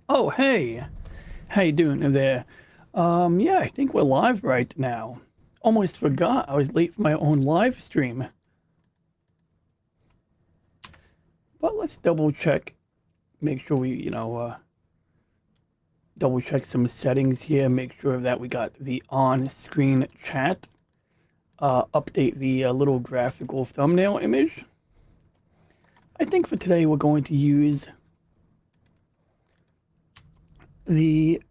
Oh, hey. How you doing there? Yeah, I think we're live right now. Almost forgot I was late for my own live stream. But let's double check. Make sure we, double check some settings here. Make sure that we got the on-screen chat. Update the little graphical thumbnail image. I think for today we're going to use the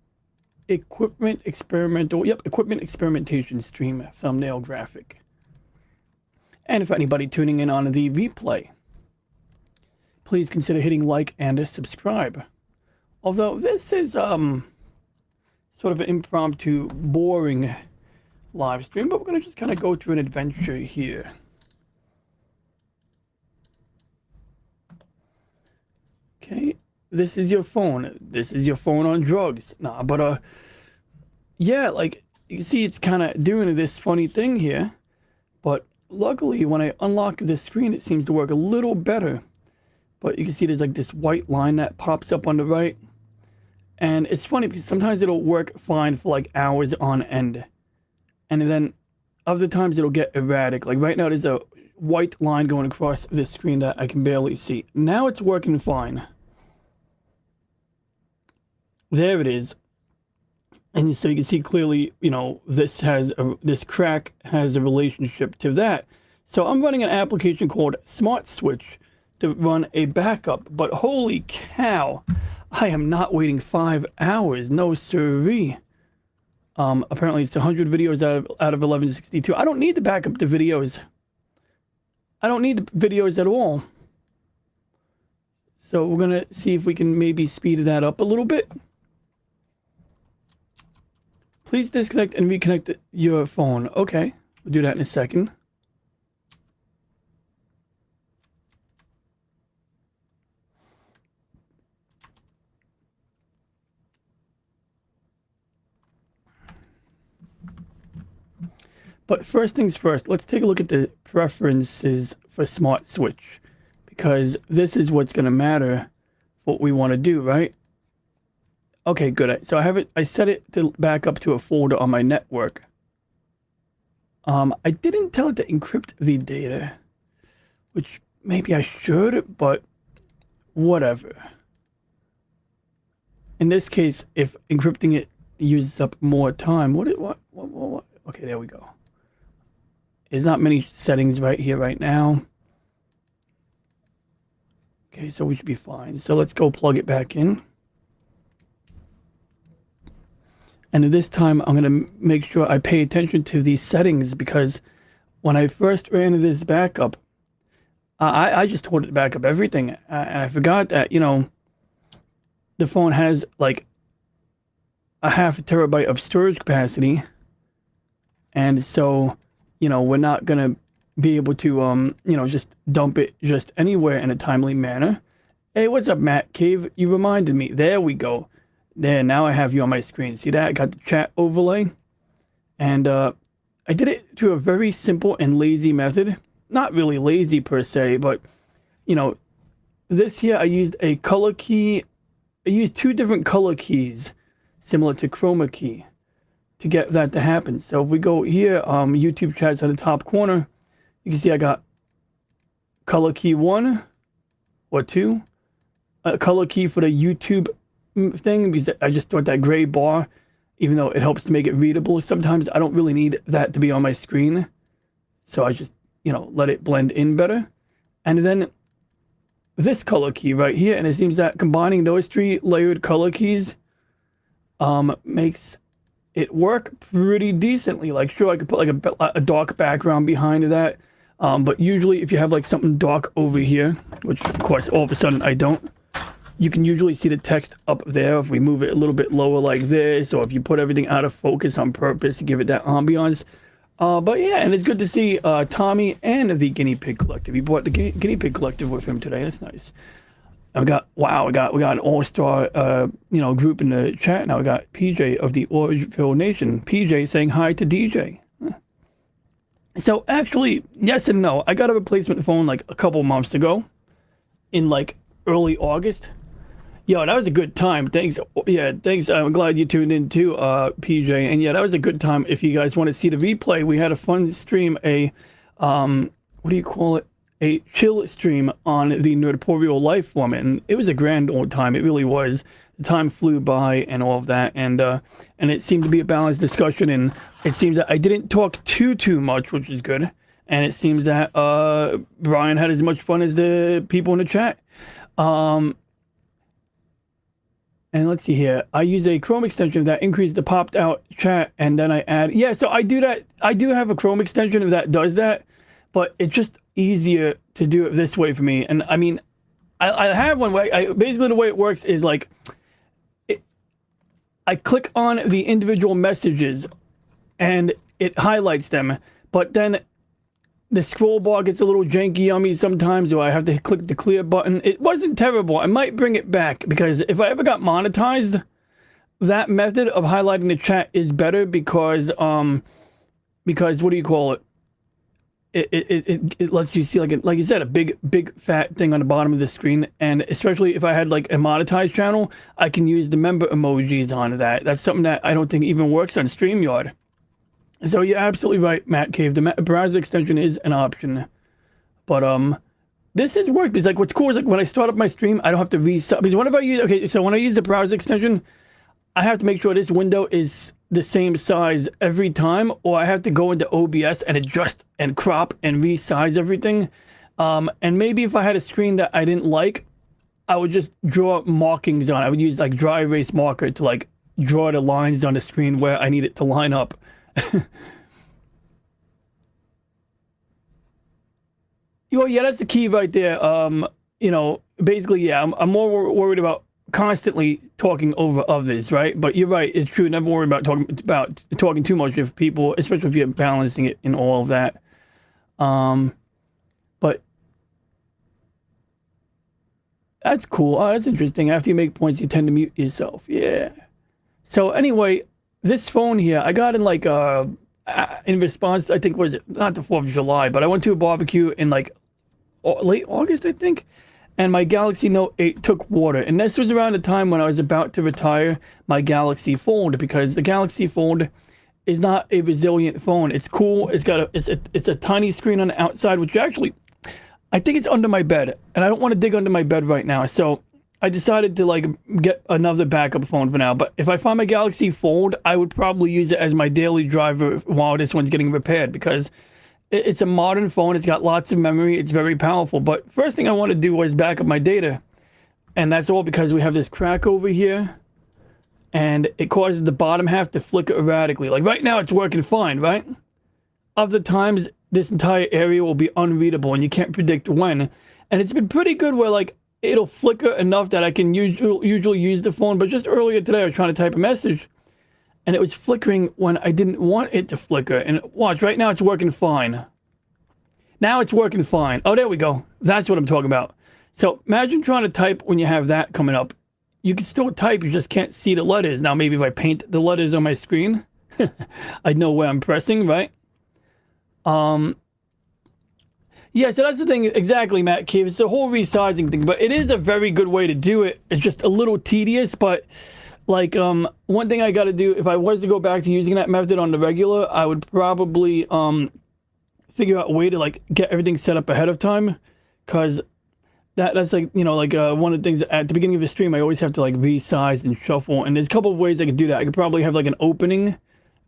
equipment experimentation stream thumbnail graphic. And for anybody tuning in on the replay, please consider hitting like and subscribe. Although this is sort of an impromptu, boring live stream, but we're going to just kind of go through an adventure here. Okay, this is your phone. This is your phone on drugs. Nah, but yeah, like you can see it's kind of doing this funny thing here. But luckily when I unlock the screen, it seems to work a little better. But you can see there's like this white line that pops up on the right. And it's funny because sometimes it'll work fine for like hours on end. And then other times it'll get erratic. Like right now there's a white line going across the screen that I can barely see. Now it's working fine. There it is. And so you can see clearly, this crack has a relationship to that. So I'm running an application called Smart Switch to run a backup. But holy cow, I am not waiting 5 hours. No siree. Apparently it's 100 videos out of 1162. I don't need to back up the videos. I don't need the videos at all. So we're gonna see if we can maybe speed that up a little bit. Please disconnect and reconnect your phone. Okay, we'll do that in a second. But first things first, let's take a look at the preferences for Smart Switch, because this is what's going to matter for what we want to do, right? Okay, good. So I set it to back up to a folder on my network. I didn't tell it to encrypt the data, which maybe I should, but whatever. In this case, if encrypting it uses up more time, what? Okay, there we go. There's not many settings right here right now. Okay, so we should be fine. So let's go plug it back in. And this time I'm going to make sure I pay attention to these settings, because when I first ran this backup, I just told it to back up everything. And I forgot that, the phone has like a 0.5 terabyte of storage capacity. And so, we're not going to be able to, just dump it just anywhere in a timely manner. Hey, what's up, Matt Cave? You reminded me. There we go. There, now I have you on my screen. See that? I got the chat overlay. And I did it through a very simple and lazy method. Not really lazy per se, but, this here I used a color key. I used 2 different color keys, similar to chroma key, to get that to happen. So if we go here, YouTube chat's at the top corner, you can see I got color key 1 or 2, a color key for the YouTube thing, because I just thought that gray bar, even though it helps to make it readable, sometimes I don't really need that to be on my screen. So I just, let it blend in better. And then this color key right here, and it seems that combining those 3 layered color keys makes it work pretty decently. Like, sure, I could put like a dark background behind that, but usually if you have like something dark over here, which of course all of a sudden I don't, you can usually see the text up there if we move it a little bit lower like this, or if you put everything out of focus on purpose to give it that ambiance. But yeah, and it's good to see Tommy and the Guinea Pig Collective. He brought the Guinea Pig Collective with him today. That's nice. And we got an all-star group in the chat now. We got PJ of the Orangeville Nation. PJ saying hi to DJ. So actually, yes and no. I got a replacement phone like a couple months ago, in like early August. Yo, that was a good time. Thanks. Yeah, thanks. I'm glad you tuned in too, PJ. And yeah, that was a good time. If you guys want to see the replay, we had a fun stream, what do you call it? A chill stream on the Nerdporeal life form, and it was a grand old time. It really was. The time flew by and all of that, and it seemed to be a balanced discussion. And it seems that I didn't talk too much, which is good. And it seems that Brian had as much fun as the people in the chat. And let's see here. I use a Chrome extension that increases the popped out chat, and then I add. Yeah, so I do that. I do have a Chrome extension that does that, but it's just easier to do it this way for me. And I mean, I have one way. Basically, the way it works is like, I click on the individual messages, and it highlights them. But then the scroll bar gets a little janky on me sometimes, or I have to click the clear button. It wasn't terrible. I might bring it back, because if I ever got monetized, that method of highlighting the chat is better, because what do you call it? It lets you see, like you said, a big fat thing on the bottom of the screen. And especially if I had like a monetized channel, I can use the member emojis on that. That's something that I don't think even works on StreamYard. So you're absolutely right, Matt Cave. The browser extension is an option, but this has worked. It's like, what's cool is like when I start up my stream, I don't have to reset, because whenever I use so when I use the browser extension, I have to make sure this window is the same size every time, or I have to go into OBS and adjust and crop and resize everything. And maybe if I had a screen that I didn't like, I would just draw markings on it. I would use like dry erase marker to like draw the lines on the screen where I need it to line up. Yeah, that's the key right there. Basically, yeah, I'm more worried about constantly talking over others, right? But you're right, it's true. Never worry about talking too much with people, especially if you're balancing it in all of that. But that's cool. Oh, that's interesting. After you make points, you tend to mute yourself. Yeah. So anyway, this phone here, I got in like in response, I think, was it not the 4th of July, but I went to a barbecue in like late August, I think, and my Galaxy Note 8 took water. And this was around the time when I was about to retire my Galaxy Fold, because the Galaxy Fold is not a resilient phone. It's cool. It's a tiny screen on the outside, which actually, I think it's under my bed, and I don't want to dig under my bed right now. So I decided to like get another backup phone for now. But if I find my Galaxy Fold, I would probably use it as my daily driver while this one's getting repaired, because it's a modern phone. It's got lots of memory. It's very powerful. But first thing I want to do was back up my data. And that's all because we have this crack over here, and it causes the bottom half to flicker erratically. Like right now it's working fine, right? Other times this entire area will be unreadable and you can't predict when. And it's been pretty good where like it'll flicker enough that I can usually use the phone. But just earlier today I was trying to type a message, and it was flickering when I didn't want it to flicker. And watch, right now it's working fine. Now it's working fine. Oh, there we go. That's what I'm talking about. So imagine trying to type when you have that coming up. You can still type, you just can't see the letters. Now maybe if I paint the letters on my screen, I'd know where I'm pressing, right? Yeah, so that's the thing. Exactly, Matt Cave. It's the whole resizing thing, but it is a very good way to do it. It's just a little tedious, but like one thing I got to do, if I was to go back to using that method on the regular, I would probably figure out a way to like get everything set up ahead of time, because that's like, you know, like one of the things at the beginning of the stream I always have to like resize and shuffle, and there's a couple of ways I could do that. I could probably have like an opening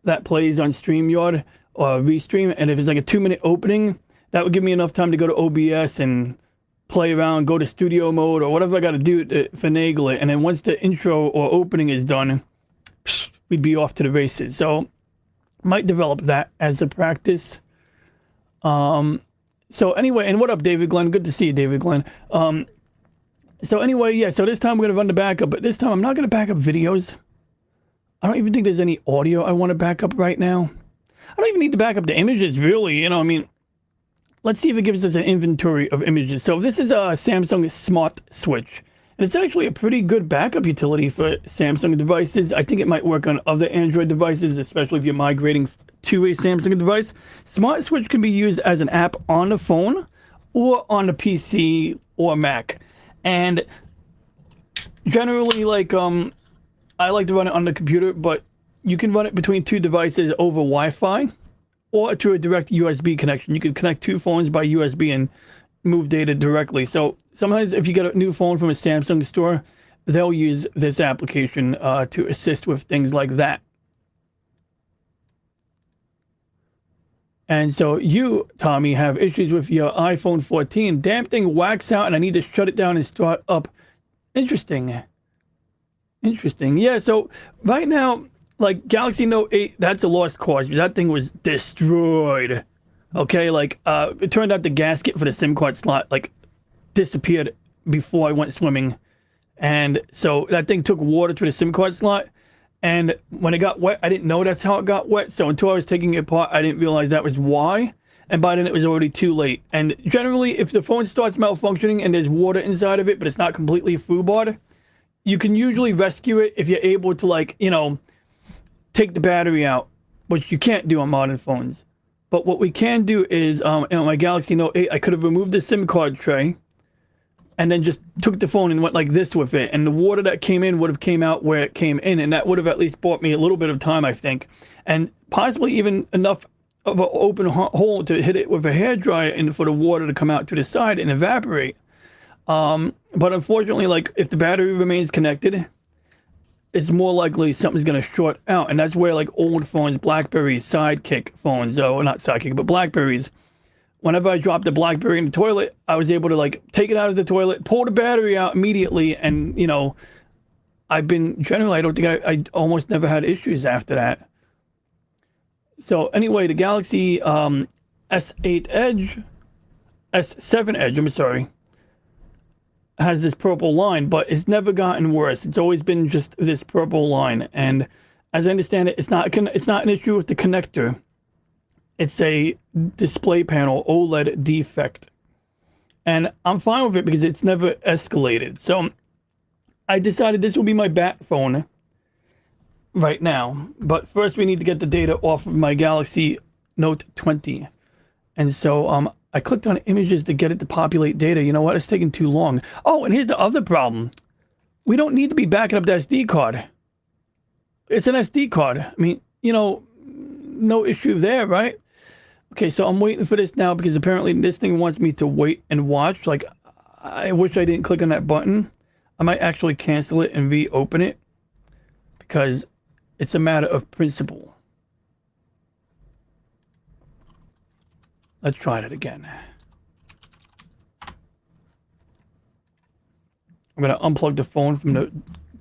that plays on StreamYard or Restream, and if it's like a 2-minute opening, that would give me enough time to go to OBS and play around, go to studio mode or whatever I got to do to finagle it. And then once the intro or opening is done, we'd be off to the races. So might develop that as a practice. So anyway, and what up, David Glenn? Good to see you, David Glenn. So anyway, yeah, so this time we're going to run the backup, but this time I'm not going to back up videos. I don't even think there's any audio I want to back up right now. I don't even need to back up the images, really. You know, I mean, let's see if it gives us an inventory of images. So this is a Samsung Smart Switch, and it's actually a pretty good backup utility for Samsung devices. I think it might work on other Android devices, especially if you're migrating to a Samsung device, Smart Switch can be used as an app on the phone or on the PC or Mac. And generally, like, I like to run it on the computer, but you can run it between two devices over Wi-Fi or through a direct USB connection. You can connect two phones by USB and move data directly. So sometimes if you get a new phone from a Samsung store, they'll use this application to assist with things like that. And so you, Tommy, have issues with your iPhone 14. Damn thing whacks out and I need to shut it down and start up. Interesting. Interesting. Yeah, so right now, like Galaxy Note 8, that's a lost cause. That thing was destroyed. Okay, like it turned out the gasket for the SIM card slot like disappeared before I went swimming. And so that thing took water to the SIM card slot. And when it got wet, I didn't know that's how it got wet. So until I was taking it apart, I didn't realize that was why. And by then it was already too late. And generally, if the phone starts malfunctioning and there's water inside of it, but it's not completely FUBAR'd, you can usually rescue it if you're able to, like, you know, take the battery out, which you can't do on modern phones. But what we can do is, on my Galaxy Note 8, I could have removed the SIM card tray and then just took the phone and went like this with it. And the water that came in would have came out where it came in. And that would have at least bought me a little bit of time, I think. And possibly even enough of an open hole to hit it with a hairdryer and for the water to come out to the side and evaporate. But unfortunately, like, if the battery remains connected, it's more likely something's going to short out. And that's where, like, old phones, BlackBerries, Sidekick phones, or not Sidekick, but BlackBerries, whenever I dropped the BlackBerry in the toilet, I was able to, like, take it out of the toilet, pull the battery out immediately, and, you know, I've been, generally, I don't think I almost never had issues after that. So, anyway, the Galaxy S8 Edge, S7 Edge, I'm sorry, has this purple line, but it's never gotten worse. It's always been just this purple line. And as I understand it, it's not an issue with the connector. It's a display panel OLED defect. And I'm fine with it because it's never escalated. So I decided this will be my bat phone right now. But first we need to get the data off of my Galaxy Note 20. And so I clicked on images to get it to populate data. You know what? It's taking too long. Oh, and here's the other problem. We don't need to be backing up the SD card. It's an SD card. I mean, you know, no issue there, right? Okay, so I'm waiting for this now because apparently this thing wants me to wait and watch. Like, I wish I didn't click on that button. I might actually cancel it and reopen it because it's a matter of principle. Let's try that again. I'm going to unplug the phone from the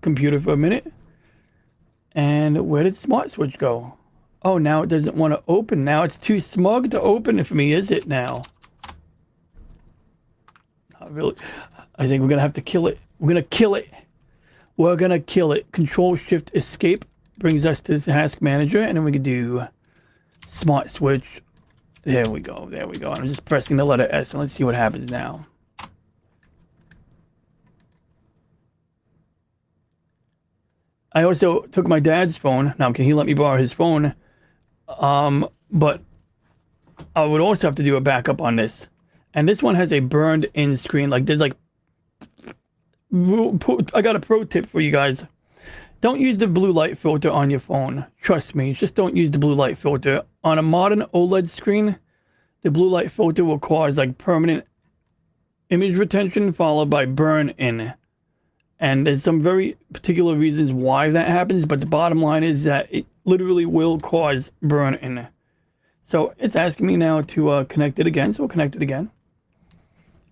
computer for a minute. And where did Smart Switch go? Oh, now it doesn't want to open. Now it's too smug to open it for me, is it now? Not really. I think we're going to have to kill it. We're going to kill it. We're going to kill it. Control-Shift-Escape brings us to the Task Manager. And then we can do Smart Switch. There we go. There we go. I'm just pressing the letter S and let's see what happens now. I also took my dad's phone. Now, can he let me borrow his phone? But I would also have to do a backup on this. And this one has a burned in screen. Like, there's like, I got a pro tip for you guys. Don't use the blue light filter on your phone. Trust me, just don't use the blue light filter. On a modern OLED screen, the blue light filter will cause like permanent image retention followed by burn in. And there's some very particular reasons why that happens, but the bottom line is that it literally will cause burn in. So it's asking me now to connect it again, so we'll connect it again.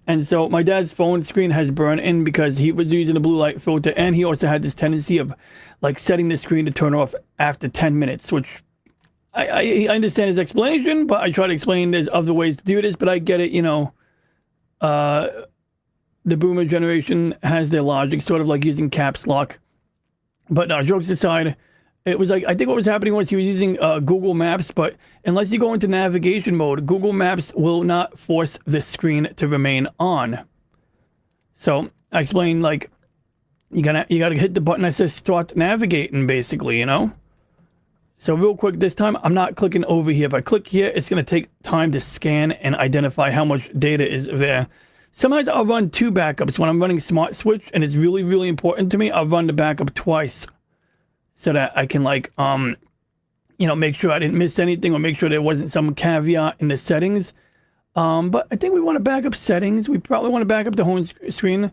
And so my dad's phone screen has burned in because he was using the blue light filter, and he also had this tendency of like setting the screen to turn off after 10 minutes, which I understand his explanation, but I try to explain there's other ways to do this, but I get it, you know, the boomer generation has their logic, sort of like using caps lock. But no, jokes aside, it was like, I think what was happening was he was using Google Maps, but unless you go into navigation mode, Google Maps will not force the screen to remain on. So I explained, like, you gotta hit the button that says start navigating, basically, you know? So real quick, this time I'm not clicking over here. If I click here, it's going to take time to scan and identify how much data is there. Sometimes I'll run 2 backups. When I'm running Smart Switch and it's really, really important to me, I'll run the backup twice so that I can like, you know, make sure I didn't miss anything or make sure there wasn't some caveat in the settings. But I think we want to back up settings. We probably want to back up the home screen.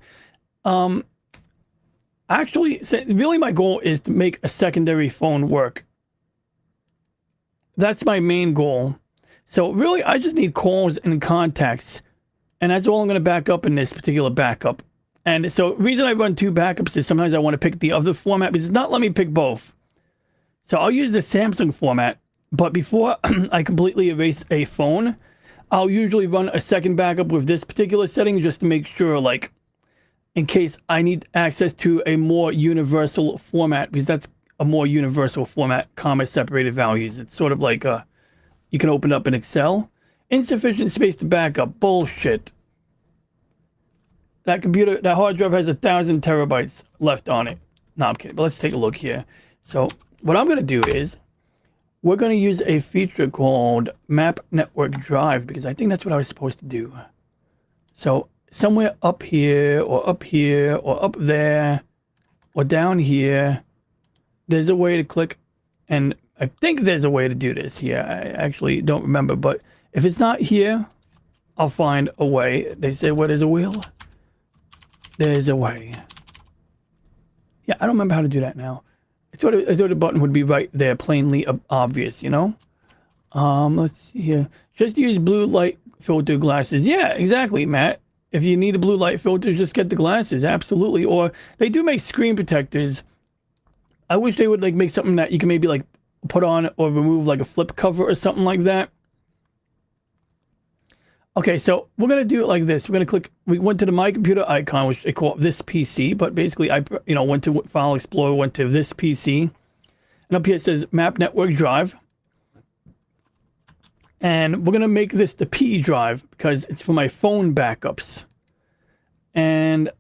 Actually, really my goal is to make a secondary phone work. That's my main goal. So really, I just need calls and contacts. And that's all I'm going to back up in this particular backup. And so the reason I run 2 backups is sometimes I want to pick the other format, because it's not letting me pick both. So I'll use the Samsung format. But before I completely erase a phone, I'll usually run a second backup with this particular setting just to make sure, like, in case I need access to a more universal format, because that's a more universal format, comma separated values. It's sort of like you can open up in Excel. Insufficient space to back up. Bullshit. That computer, that hard drive has 1,000 terabytes left on it. No, I'm kidding. But let's take a look here. So what I'm going to do is we're going to use a feature called Map Network Drive, because I think that's what I was supposed to do. So somewhere up here or up there or down here, there's a way to click, and I think there's a way to do this here. I actually don't remember, but if it's not here, I'll find a way. They say where there's a will, there's a way. Yeah, I don't remember how to do that now. I thought the button would be right there, plainly obvious, you know? Let's see here. Just use blue light filter glasses. Yeah, exactly, Matt. If you need a blue light filter, just get the glasses. Absolutely. Or they do make screen protectors. I wish they would like make something that you can maybe like put on or remove, like a flip cover or something like that. Okay, so we're going to do it like this. We're going to click, we went to the My Computer icon, which they call this PC, but basically I, you know, went to File Explorer, went to this PC, and up here it says Map Network Drive. And we're going to make this the P drive because it's for my phone backups. And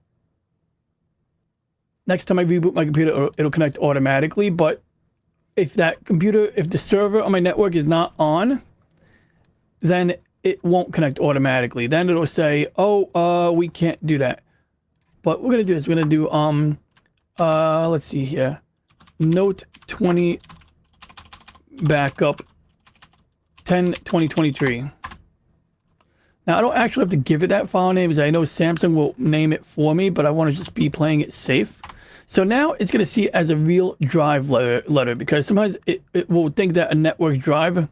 next time I reboot my computer, it'll connect automatically. But if that computer, if the server on my network is not on, then it won't connect automatically. Then it'll say, oh, we can't do that. But we're going to do this. We're going to do, let's see here. Note 20 backup 10/2023. Now, I don't actually have to give it that file name, because I know Samsung will name it for me, but I want to just be playing it safe. So now it's going to see it as a real drive letter, because sometimes it will think that a network drive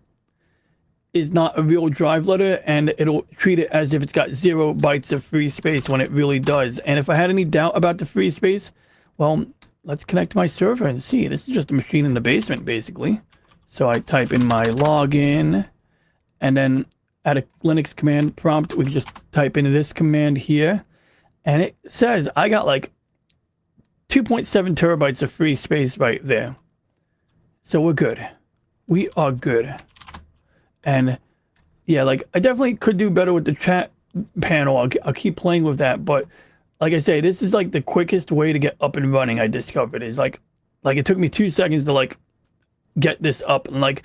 is not a real drive letter, and it'll treat it as if it's got 0 bytes of free space when it really does. And if I had any doubt about the free space, well, let's connect my server and see. This is just a machine in the basement, basically. So I type in my login, and then at a Linux command prompt, we can just type in this command here, and it says I got like 2.7 terabytes of free space right there. So we're good. We are good. And yeah, like I definitely could do better with the chat panel. I'll keep playing with that. But like I say, this is like the quickest way to get up and running. I discovered is like it took me 2 seconds to like get this up, and like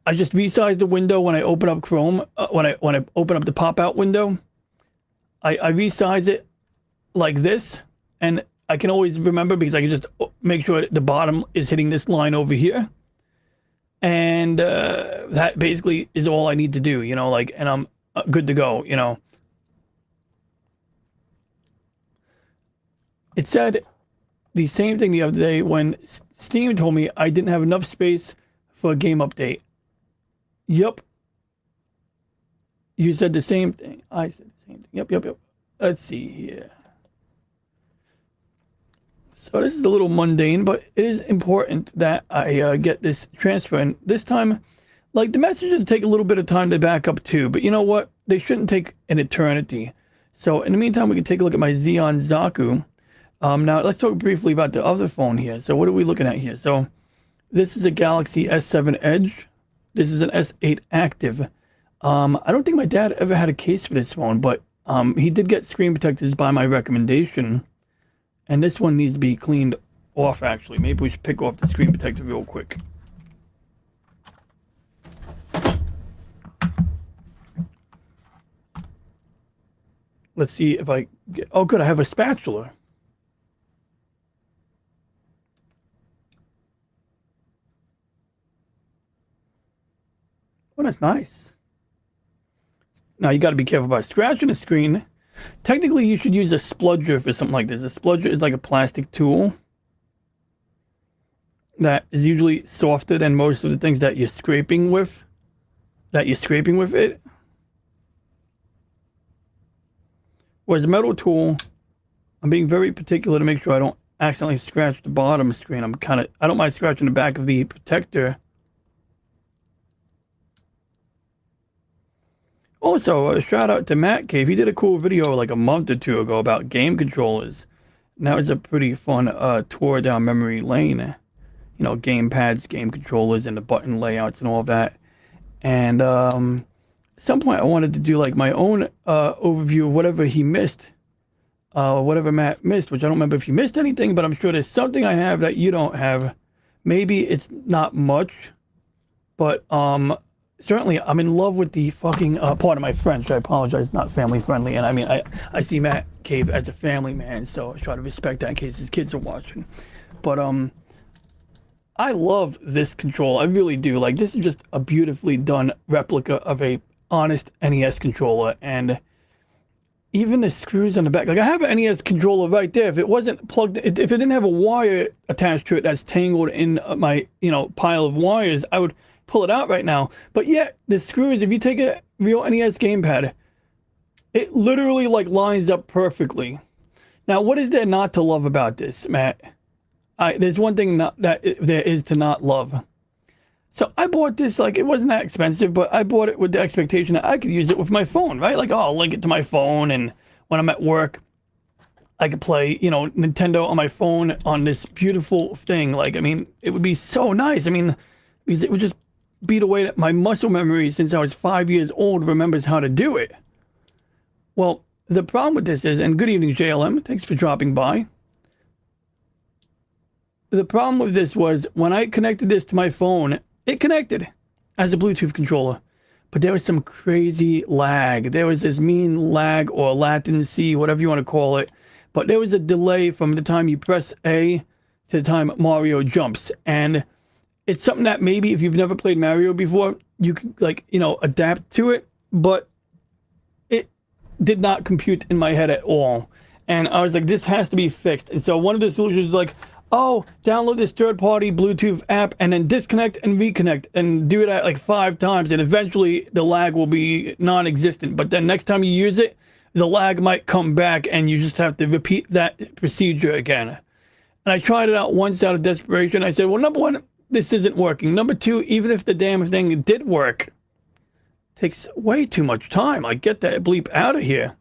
I just resized the window when I open up Chrome. When I open up the pop-out window, I resize it like this, and I can always remember because I can just make sure the bottom is hitting this line over here. And that basically is all I need to do, you know, like, and I'm good to go, you know. It said the same thing the other day when Steam told me I didn't have enough space for a game update. Yep. You said the same thing. I said the same thing. Yep. Let's see here. So this is a little mundane, but it is important that I get this transfer. And this time, like, the messages take a little bit of time to back up too, but you know what? They shouldn't take an eternity. So in the meantime, we can take a look at my Xeon Zaku. Now let's talk briefly about the other phone here. So what are we looking at here? So this is a Galaxy S7 Edge. This is an S8 Active. I don't think my dad ever had a case for this phone, but he did get screen protectors by my recommendation. And this one needs to be cleaned off, actually. Maybe we should pick off the screen protector real quick. let's see if I get, oh good, I have a spatula. Oh, that's nice. Now you got to be careful about scratching the screen. Technically, you should use a spludger for something like this. A spludger is like a plastic tool that is usually softer than most of the things that you're scraping with. It. Whereas a metal tool, I'm being very particular to make sure I don't accidentally scratch the bottom screen. I don't mind scratching the back of the protector. Also, a shout out to Matt Cave. He did a cool video like a month or two ago about game controllers. And that was a pretty fun tour down memory lane. You know, game pads, game controllers, and the button layouts and all of that. And at some point I wanted to do like my own overview of whatever he missed. Whatever Matt missed, which I don't remember if he missed anything, but I'm sure there's something I have that you don't have. Maybe it's not much, but certainly I'm in love with the fucking, pardon my French, I apologize, not family friendly. And I mean, I see Matt Cave as a family man, so I try to respect that in case his kids are watching. But I love this controller, I really do. Like, this is just a beautifully done replica of a honest NES controller, and even the screws on the back. Like, I have an NES controller right there. If it wasn't plugged, if it didn't have a wire attached to it that's tangled in my, pile of wires, I would pull it out right now. But yet, the screws, if you take a real NES gamepad, it literally, like, lines up perfectly. Now, what is there not to love about this, Matt? There's one thing that there is to not love. So I bought this, like, it wasn't that expensive, but I bought it with the expectation that I could use it with my phone, right? Like, oh, I'll link it to my phone, and when I'm at work, I could play, Nintendo on my phone on this beautiful thing. Like, I mean, it would be so nice. I mean, because it would just beat away at my muscle memory since I was 5 years old remembers how to do it. Well, the problem with this is, and good evening, JLM, thanks for dropping by. The problem with this was when I connected this to my phone, it connected as a Bluetooth controller, but there was some crazy lag. There was this mean lag or latency, whatever you want to call it, but there was a delay from the time you press A to the time Mario jumps. And it's something that maybe if you've never played Mario before, you could, like, adapt to it, but it did not compute in my head at all. And I was like, this has to be fixed. And so one of the solutions is like, oh, download this third-party Bluetooth app and then disconnect and reconnect and do it at like 5 times, and eventually the lag will be non-existent. But then next time you use it, the lag might come back and you just have to repeat that procedure again. And I tried it out once out of desperation. I said, well, number one, this isn't working. Number two, even if the damn thing did work, it takes way too much time. Like, get that bleep out of here.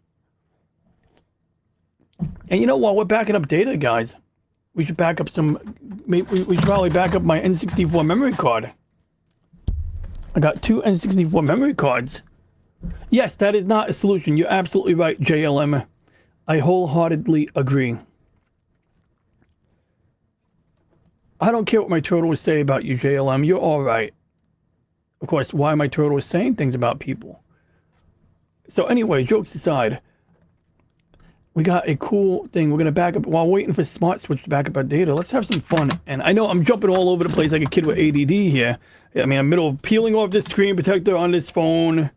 And while we're backing up data, guys, we should back up we should probably back up my N64 memory card. I got 2 N64 memory cards. Yes, that is not a solution. You're absolutely right, JLM. I wholeheartedly agree. I don't care what my turtles say about you, JLM. You're all right. Of course, why my turtles saying things about people? So anyway, jokes aside, we got a cool thing. We're going to back up while waiting for Smart Switch to back up our data. Let's have some fun. And I know I'm jumping all over the place like a kid with ADD here. I mean, I'm in the middle of peeling off this screen protector on this phone.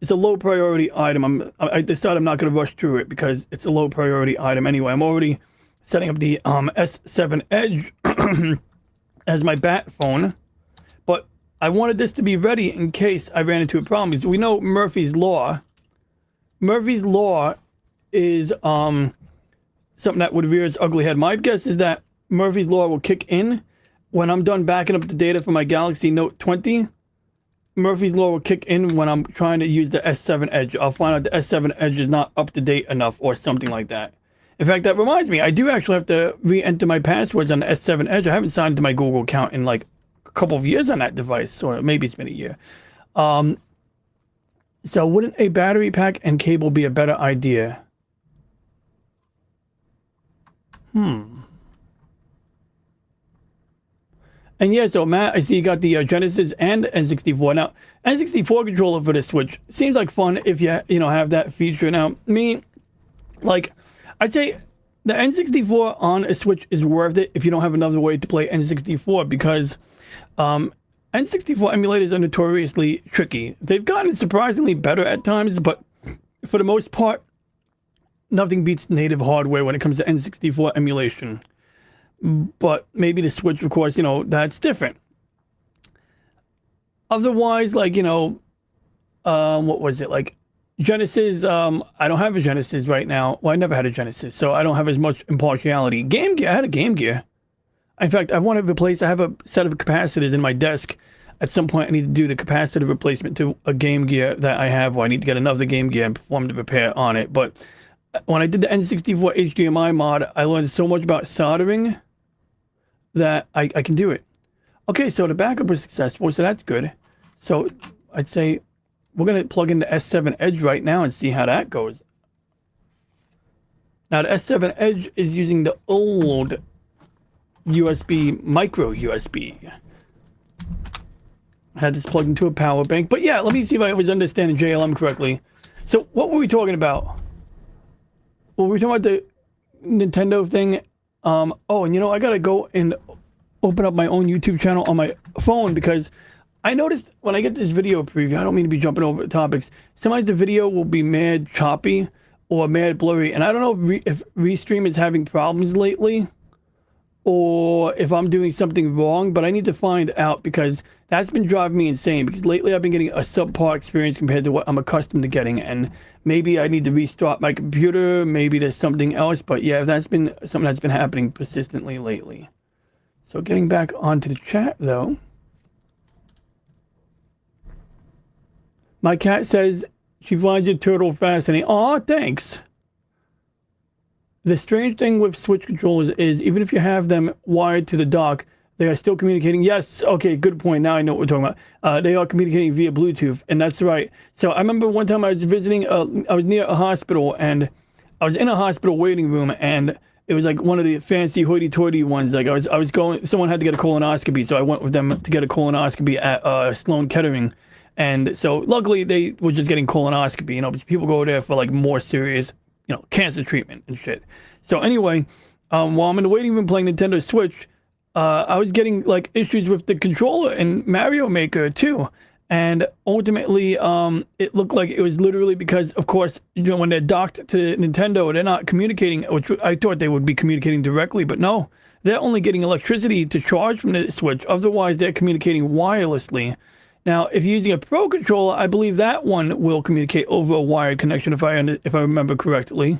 It's a low priority item. I decided I'm not going to rush through it because it's a low priority item anyway. I'm already setting up the S7 Edge as my bat phone. But I wanted this to be ready in case I ran into a problem. Because we know Murphy's Law. Murphy's Law is something that would rear its ugly head. My guess is that Murphy's Law will kick in when I'm done backing up the data for my Galaxy Note 20. Murphy's Law will kick in when I'm trying to use the S7 Edge. I'll find out the S7 Edge is not up to date enough or something like that. In fact, that reminds me, I do actually have to re-enter my passwords on the S7 Edge. I haven't signed into my Google account in like a couple of years on that device, or maybe it's been a year. So wouldn't a battery pack and cable be a better idea? And yeah, so Matt, I see you got the Genesis and N64. Now, N64 controller for the Switch seems like fun if you have that feature. Now, me, Like, I'd say the N64 on a Switch is worth it if you don't have another way to play N64 because N64 emulators are notoriously tricky. They've gotten surprisingly better at times, but for the most part, nothing beats native hardware when it comes to N64 emulation. But maybe the Switch, of course, that's different. Otherwise, like, what was it? Like, Genesis, I don't have a Genesis right now. Well, I never had a Genesis, so I don't have as much impartiality. Game Gear, I had a Game Gear. In fact, I want to replace, I have a set of capacitors in my desk. At some point, I need to do the capacitor replacement to a Game Gear that I have, or I need to get another Game Gear and perform the repair on it. But when I did the N64 HDMI mod, I learned so much about soldering that I can do it. Okay, so the backup was successful, so that's good. So I'd say we're going to plug in the S7 Edge right now and see how that goes. Now, the S7 Edge is using the old USB, micro USB. I had this plugged into a power bank. But yeah, let me see if I was understanding JLM correctly. So what were we talking about? Well, we were talking about the Nintendo thing. Oh, and I got to go and open up my own YouTube channel on my phone because I noticed when I get this video preview, I don't mean to be jumping over topics. Sometimes the video will be mad choppy or mad blurry. And I don't know if Restream is having problems lately or if I'm doing something wrong, but I need to find out because that's been driving me insane because lately I've been getting a subpar experience compared to what I'm accustomed to getting. And maybe I need to restart my computer. Maybe there's something else. But yeah, that's been something that's been happening persistently lately. So getting back onto the chat though. My cat says she finds your turtle fascinating. Aw, thanks. The strange thing with Switch controllers is even if you have them wired to the dock, they are still communicating. Yes, okay, good point. Now I know what we're talking about. They are communicating via Bluetooth, and that's right. So I remember one time I was visiting, I was near a hospital, and I was in a hospital waiting room, and it was like one of the fancy hoity-toity ones. Like I was going, someone had to get a colonoscopy, so I went with them to get a colonoscopy at Sloan Kettering. And so luckily they were just getting colonoscopy, because people go there for like more serious, cancer treatment and shit. So anyway, while I'm in the waiting room playing Nintendo Switch, I was getting like issues with the controller in Mario Maker too. And ultimately, it looked like it was literally because, of course, when they're docked to Nintendo, they're not communicating, which I thought they would be communicating directly, but no, they're only getting electricity to charge from the Switch. Otherwise, they're communicating wirelessly. Now, if you're using a Pro controller, I believe that one will communicate over a wired connection, if I remember correctly.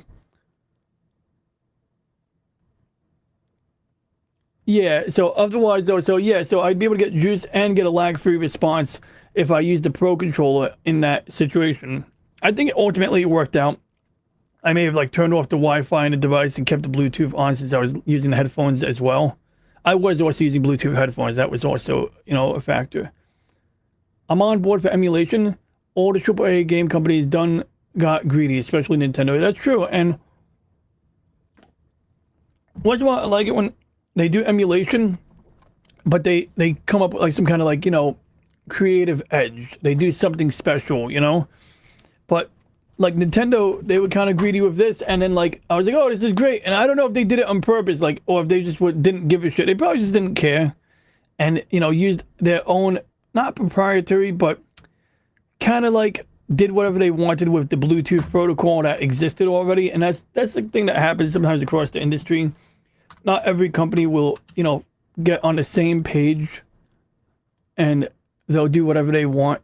Yeah, so otherwise, though, so I'd be able to get juice and get a lag-free response if I used the Pro controller in that situation. I think it ultimately worked out. I may have, turned off the Wi-Fi in the device and kept the Bluetooth on since I was using the headphones as well. I was also using Bluetooth headphones. That was also, a factor. I'm on board for emulation. All the AAA game companies got greedy, especially Nintendo. That's true. And what's why I like it when they do emulation, but they come up with some kind of creative edge. They do something special, But like Nintendo, they were kind of greedy with this, and then I was like, oh, this is great. And I don't know if they did it on purpose, or if they just didn't give a shit. They probably just didn't care, and used their own. Not proprietary, but kind of did whatever they wanted with the Bluetooth protocol that existed already. And that's the thing that happens sometimes across the industry. Not every company will, get on the same page and they'll do whatever they want.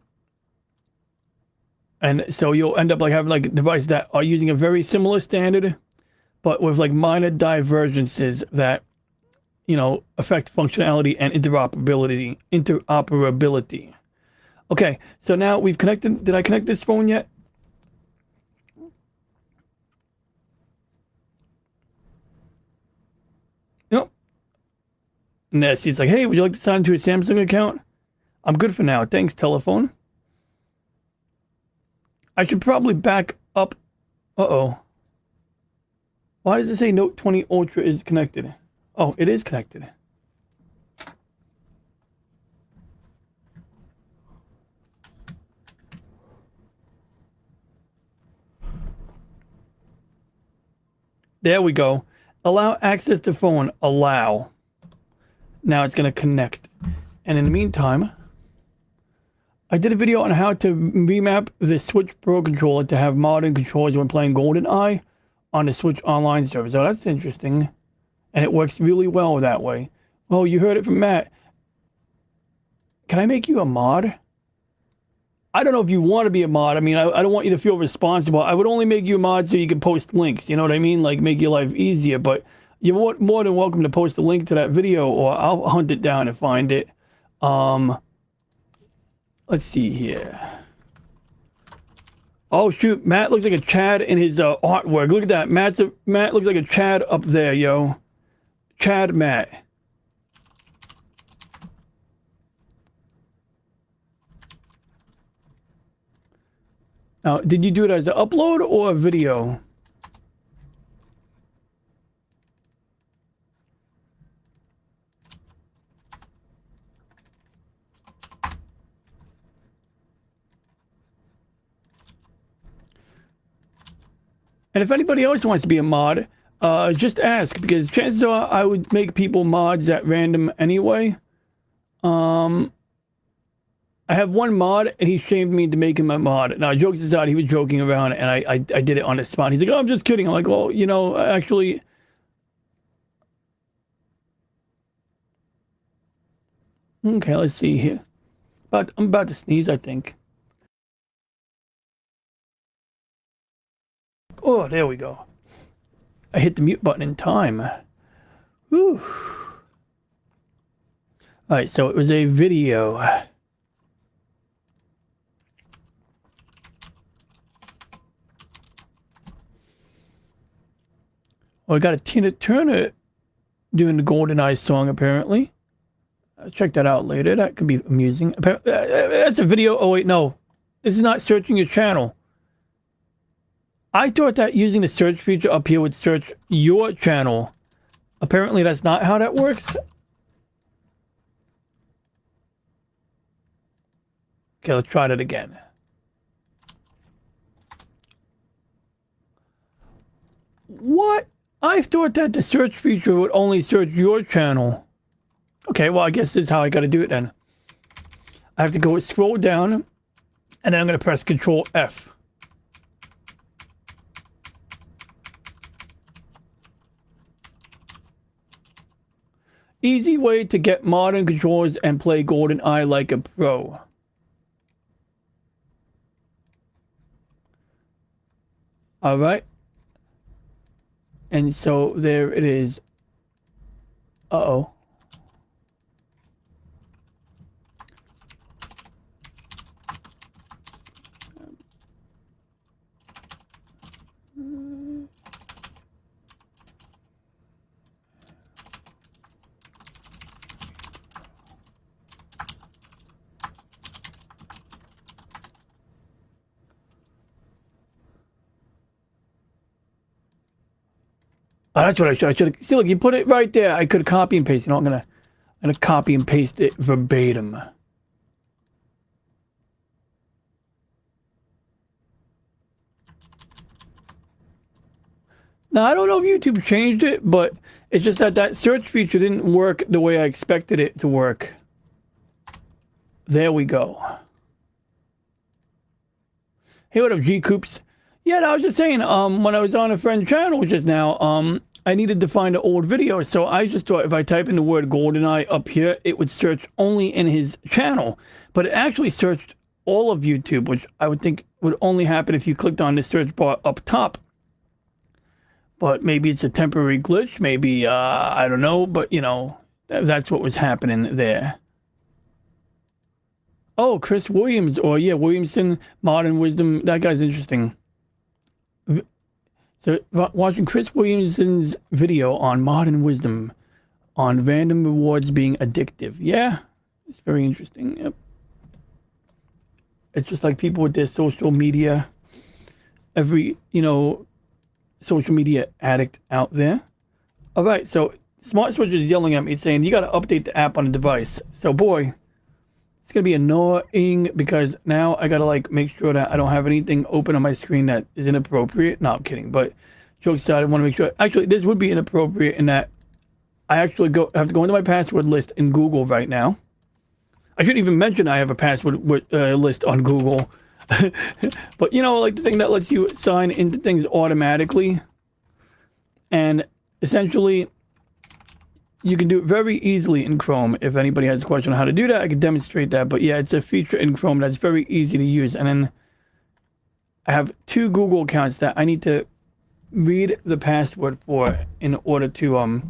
And so you'll end up having devices that are using a very similar standard, but with minor divergences that affect functionality and interoperability. Okay, so now we've connected. Did I connect this phone yet? Nope. Nessie's like, hey, would you like to sign into a Samsung account? I'm good for now. Thanks, telephone. I should probably back up. Uh-oh. Why does it say Note 20 Ultra is connected? Oh, it is connected. There we go. Allow access to phone. Allow. Now it's going to connect. And in the meantime, I did a video on how to remap the Switch Pro controller to have modern controls when playing GoldenEye on the Switch Online server. So that's interesting. And it works really well that way. Well, you heard it from Matt. Can I make you a mod? I don't know if you want to be a mod. I mean, I don't want you to feel responsible. I would only make you a mod so you can post links. You know what I mean? Like, make your life easier. But you're more than welcome to post a link to that video, or I'll hunt it down and find it. Let's see here. Oh, shoot. Matt looks like a Chad in his artwork. Look at that. Matt looks like a Chad up there, yo. Chad Matt. Now, did you do it as an upload or a video? And if anybody else wants to be a mod, just ask, because chances are I would make people mods at random anyway. I have one mod, and he shamed me into making my mod. Now, jokes aside, he was joking around, and I did it on the spot. He's like, oh, I'm just kidding. I'm like, well, you know, actually... Okay, let's see here. But I'm about to sneeze, I think. Oh, there we go. I hit the mute button in time. Whew. Alright, so it was a video. Well, I got a Tina Turner doing the GoldenEye song, apparently. I'll check that out later. That could be amusing. That's a video. Oh, wait, no. This is not searching your channel. I thought that using the search feature up here would search your channel. Apparently, that's not how that works. Okay, let's try that again. What? I thought that the search feature would only search your channel. Okay, well, I guess this is how I gotta do it then. I have to go scroll down, and then I'm gonna press Control F. Easy way to get modern controllers and play GoldenEye like a pro. Alright. And so there it is. Uh-oh. Oh, that's what I should see. Look, you put it right there. I could copy and paste. You know, I'm gonna copy and paste it verbatim. Now, I don't know if YouTube changed it, but it's just that that search feature didn't work the way I expected it to work. There we go. Hey, what up, G Coops? Yeah, I was just saying, when I was on a friend's channel just now, I needed to find an old video, so I just thought if I type in the word GoldenEye up here, it would search only in his channel. But it actually searched all of YouTube, which I would think would only happen if you clicked on the search bar up top. But maybe it's a temporary glitch, maybe, I don't know, but, you know, that's what was happening there. Oh, Chris Williams, or yeah, Williamson, Modern Wisdom, that guy's interesting. So, watching Chris Williamson's video on Modern Wisdom on random rewards being addictive. Yeah, it's very interesting. Yep. It's just like people with their social media, every, you know, social media addict out there. All right, so Smart Switch is yelling at me saying, you got to update the app on the device. So, boy, it's going to be annoying because now I got to, like, make sure that I don't have anything open on my screen that is inappropriate. No, I'm kidding. But Jokes aside, I want to make sure. Actually, this would be inappropriate in that I actually have to go into my password list in Google right now. I shouldn't even mention I have a password list on Google. But you know, like the thing that lets you sign into things automatically. And essentially, you can do it very easily in Chrome. If anybody has a question on how to do that, I can demonstrate that. But yeah, it's a feature in Chrome that's very easy to use. And then I have 2 Google accounts that I need to read the password for in order to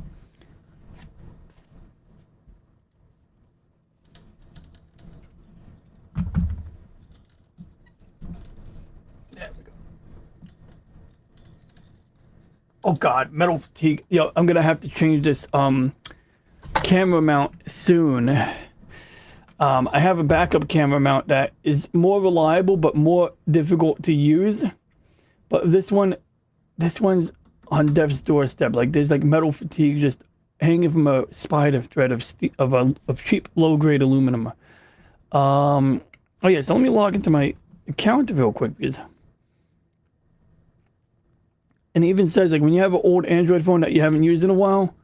there we go. Oh god, metal fatigue. Yo, I'm gonna have to change this camera mount soon. I have a backup camera mount that is more reliable but more difficult to use. But this one's on death's doorstep. Like there's like metal fatigue just hanging from a spider thread of cheap low grade aluminum. Oh yeah, so let me log into my account real quick because. And it even says like when you have an old Android phone that you haven't used in a while,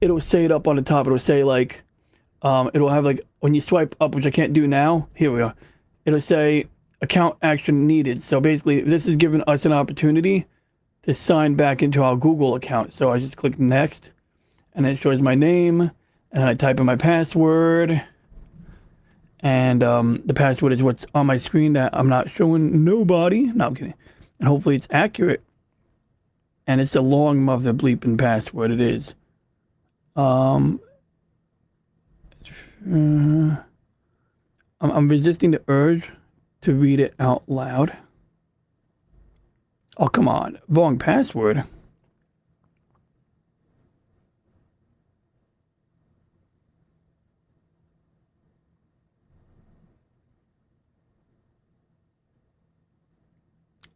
it'll say it up on the top. It'll say like, it'll have like when you swipe up, which I can't do now. Here we are. It'll say account action needed. So basically, this is giving us an opportunity to sign back into our Google account. So I just click next, and it shows my name, and I type in my password, and the password is what's on my screen that I'm not showing nobody. No, I'm kidding. And hopefully it's accurate. And it's a long mother bleeping password. It is. I'm resisting the urge to read it out loud. Oh, come on. Wrong password.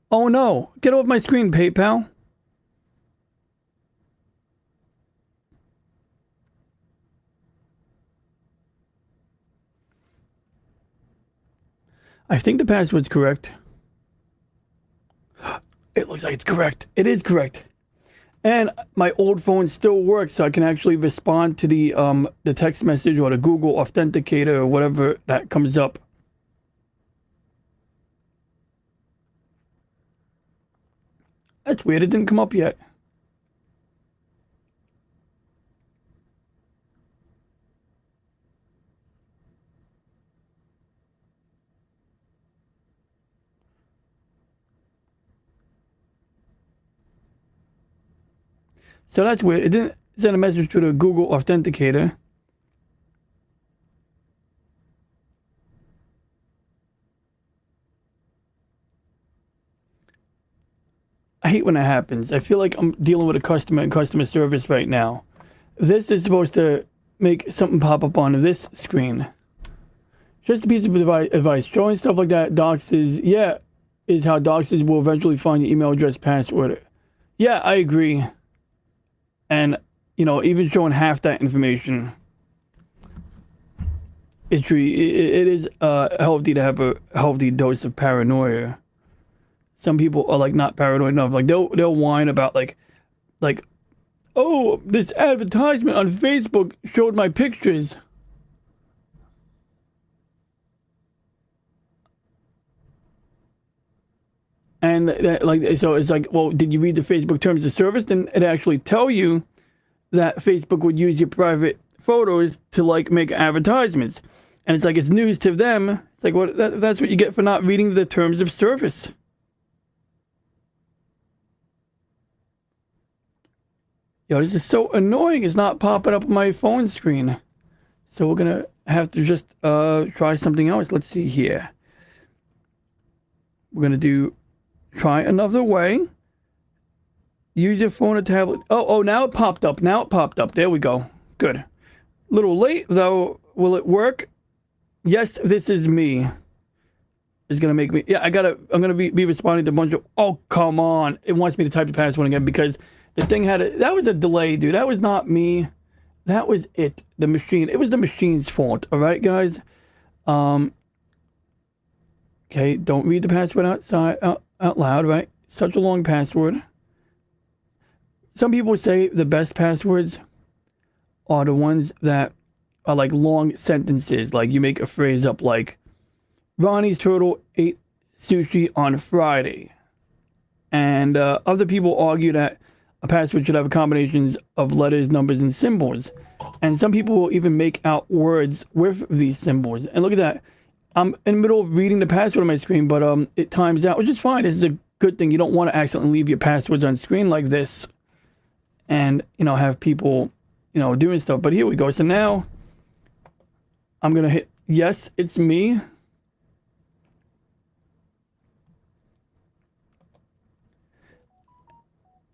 Oh no. Get off my screen, PayPal. I think the password's correct. It looks like it's correct. It is correct. And my old phone still works, so I can actually respond to the text message or the Google Authenticator or whatever that comes up. That's weird. It didn't come up yet. So that's weird. It didn't send a message to the Google Authenticator. I hate when that happens. I feel like I'm dealing with a customer in customer service right now. This is supposed to make something pop up on this screen. Just a piece of advice. Showing stuff like that, doxes, yeah, is how doxes will eventually find your email address password. Yeah, I agree. And, you know, even showing half that information, it is healthy to have a healthy dose of paranoia. Some people are like not paranoid enough. Like they'll whine about like, oh, this advertisement on Facebook showed my pictures. And so it's like, well, did you read the Facebook terms of service? Then it actually tell you that Facebook would use your private photos to like make advertisements. And it's like, it's news to them. It's like, what? That's what you get for not reading the terms of service. Yo, this is so annoying. It's not popping up on my phone screen. So we're gonna have to just try something else. Let's see here. We're gonna try another way. Use your phone or tablet. Oh, now it popped up. Now it popped up. There we go. Good. A little late though. Will it work? Yes, this is me. It's gonna make me. Yeah, I'm gonna be responding to a bunch of. Oh, come on! It wants me to type the password again because the thing that was a delay, dude. That was not me. That was it. The machine. It was the machine's fault. All right, guys. Okay, don't read the password out loud, right? Such a long password. some people say the best passwords are the ones that are like long sentences. Like you make a phrase up like, Ronnie's turtle ate sushi on Friday. And other people argue that a password should have combinations of letters, numbers, and symbols. And some people will even make out words with these symbols. And look at that. I'm in the middle of reading the password on my screen, but it times out, which is fine. This is a good thing. You don't want to accidentally leave your passwords on screen like this and, have people, doing stuff. But here we go. So now I'm going to hit, yes, it's me.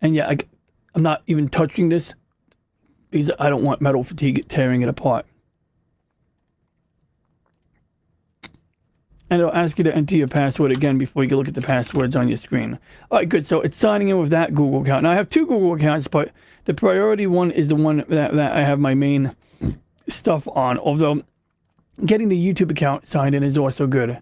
And yeah, I'm not even touching this because I don't want metal fatigue tearing it apart. And it'll ask you to enter your password again before you can look at the passwords on your screen. All right, good. So it's signing in with that Google account. Now I have two Google accounts, but the priority one is the one that I have my main stuff on. Although getting the YouTube account signed in is also good.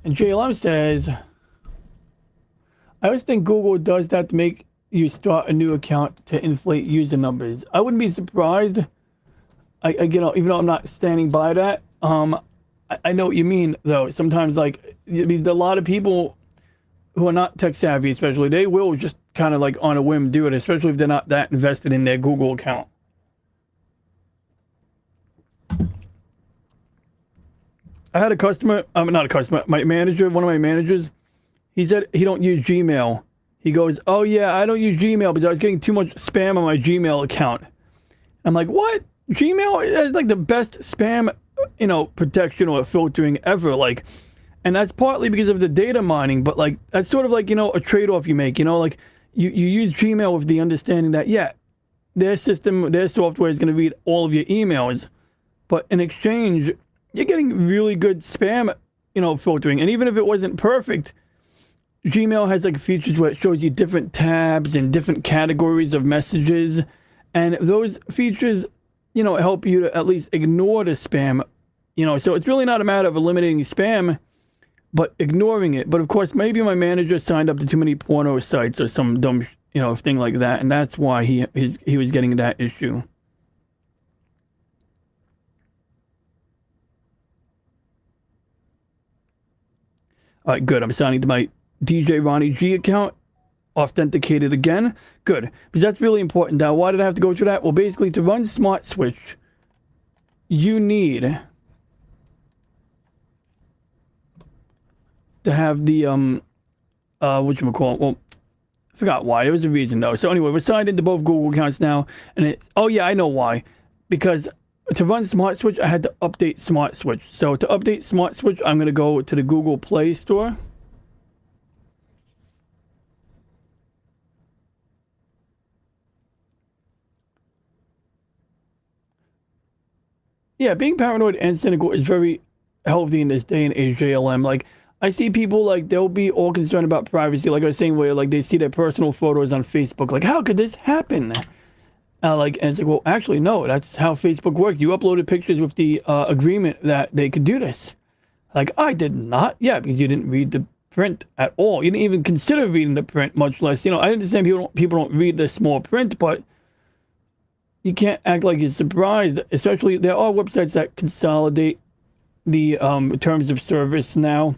And JLM says, I always think Google does that to make you start a new account to inflate user numbers. I wouldn't be surprised. Even though I'm not standing by that, I know what you mean, though. Sometimes, like, a lot of people who are not tech savvy, especially, they will just kind of like on a whim do it, especially if they're not that invested in their Google account. I had a customer, not a customer, my manager, one of my managers, he said he don't use Gmail. He goes, oh yeah, I don't use Gmail because I was getting too much spam on my Gmail account. I'm like, what? Gmail is like the best spam protection or filtering ever, like, and that's partly because of the data mining, but like that's sort of like a trade-off you make, like you use Gmail with the understanding that their system, their software is going to read all of your emails, but in exchange you're getting really good spam filtering. And even if it wasn't perfect, Gmail has like features where it shows you different tabs and different categories of messages, and those features help you to at least ignore the spam, so it's really not a matter of eliminating spam, but ignoring it. But of course, maybe my manager signed up to too many porno sites or some dumb, thing like that, and that's why he was getting that issue. All right, good. I'm signing to my DJ Ronnie G account. Authenticated again. Good. Because that's really important. Now, why did I have to go through that? Well, basically, to run Smart Switch, you need to have the, whatchamacallit. Well, I forgot why. There was a reason, though. So anyway, we're signed into both Google accounts now. And oh, yeah, I know why. Because to run Smart Switch, I had to update Smart Switch. So to update Smart Switch, I'm going to go to the Google Play Store. Yeah, being paranoid and cynical is very healthy in this day and age, JLM. Like, I see people, like, they'll be all concerned about privacy. Like I was saying, where, like, they see their personal photos on Facebook. Like, how could this happen? And it's like, well, actually, no. That's how Facebook works. You uploaded pictures with the agreement that they could do this. Like, I did not. Yeah, because you didn't read the print at all. You didn't even consider reading the print, much less, I understand people don't read the small print, but you can't act like you're surprised. Especially, there are websites that consolidate the terms of service now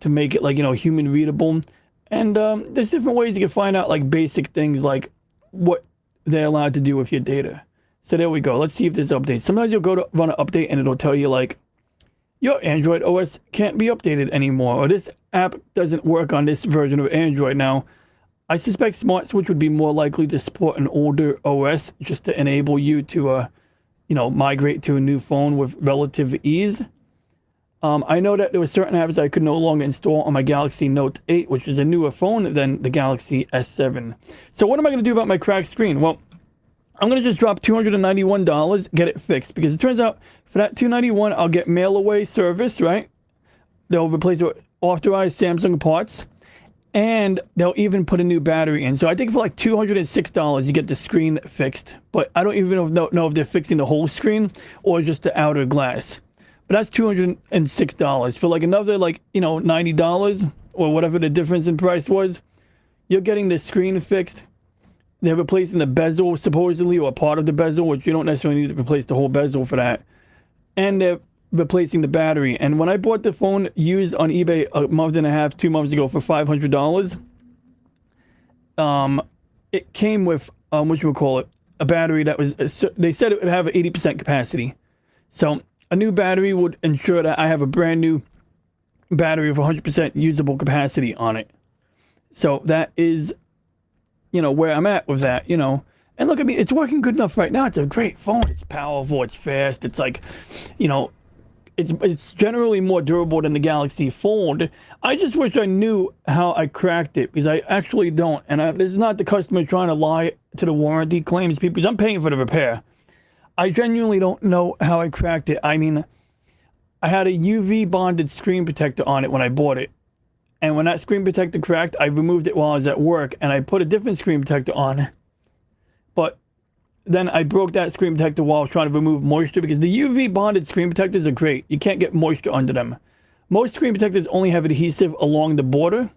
to make it, like, human readable. And there's different ways you can find out, like, basic things, like what they're allowed to do with your data. So there we go. Let's see if there's updates. Sometimes you'll go to run an update and it'll tell you, like, your Android OS can't be updated anymore, or this app doesn't work on this version of Android. Now, I suspect Smart Switch would be more likely to support an older OS just to enable you to, migrate to a new phone with relative ease. I know that there were certain apps I could no longer install on my Galaxy Note 8, which is a newer phone than the Galaxy S7. So what am I going to do about my cracked screen? Well, I'm going to just drop $291, get it fixed, because it turns out for that $291, I'll get mail away service, right? They'll replace it with authorized Samsung parts. And they'll even put a new battery in. So I think for like $206, you get the screen fixed. But I don't even know if they're fixing the whole screen or just the outer glass. But that's $206. For like another, like, $90 or whatever the difference in price was, you're getting the screen fixed they're replacing the bezel supposedly, or part of the bezel, which you don't necessarily need to replace the whole bezel for that. And they're replacing the battery. And when I bought the phone used on eBay a month and a half, 2 months ago for $500, it came with what you would call it, a battery that was, they said it would have 80% capacity. So a new battery would ensure that I have a brand new battery of 100% usable capacity on it. So that is, you know, where I'm at with that, you know. And look, I mean, it's working good enough right now. It's a great phone. It's powerful. It's fast. It's like, you know, it's generally more durable than the Galaxy Fold. I just wish I knew how I cracked it, because I actually don't. And this is not the customer trying to lie to the warranty claims people, because I'm paying for the repair. I genuinely don't know how I cracked it. I mean, I had a UV bonded screen protector on it when I bought it. And when that screen protector cracked, I removed it while I was at work, and I put a different screen protector on. But then I broke that screen protector while I was trying to remove moisture, because the UV bonded screen protectors are great. You can't get moisture under them. Most screen protectors only have adhesive along the border.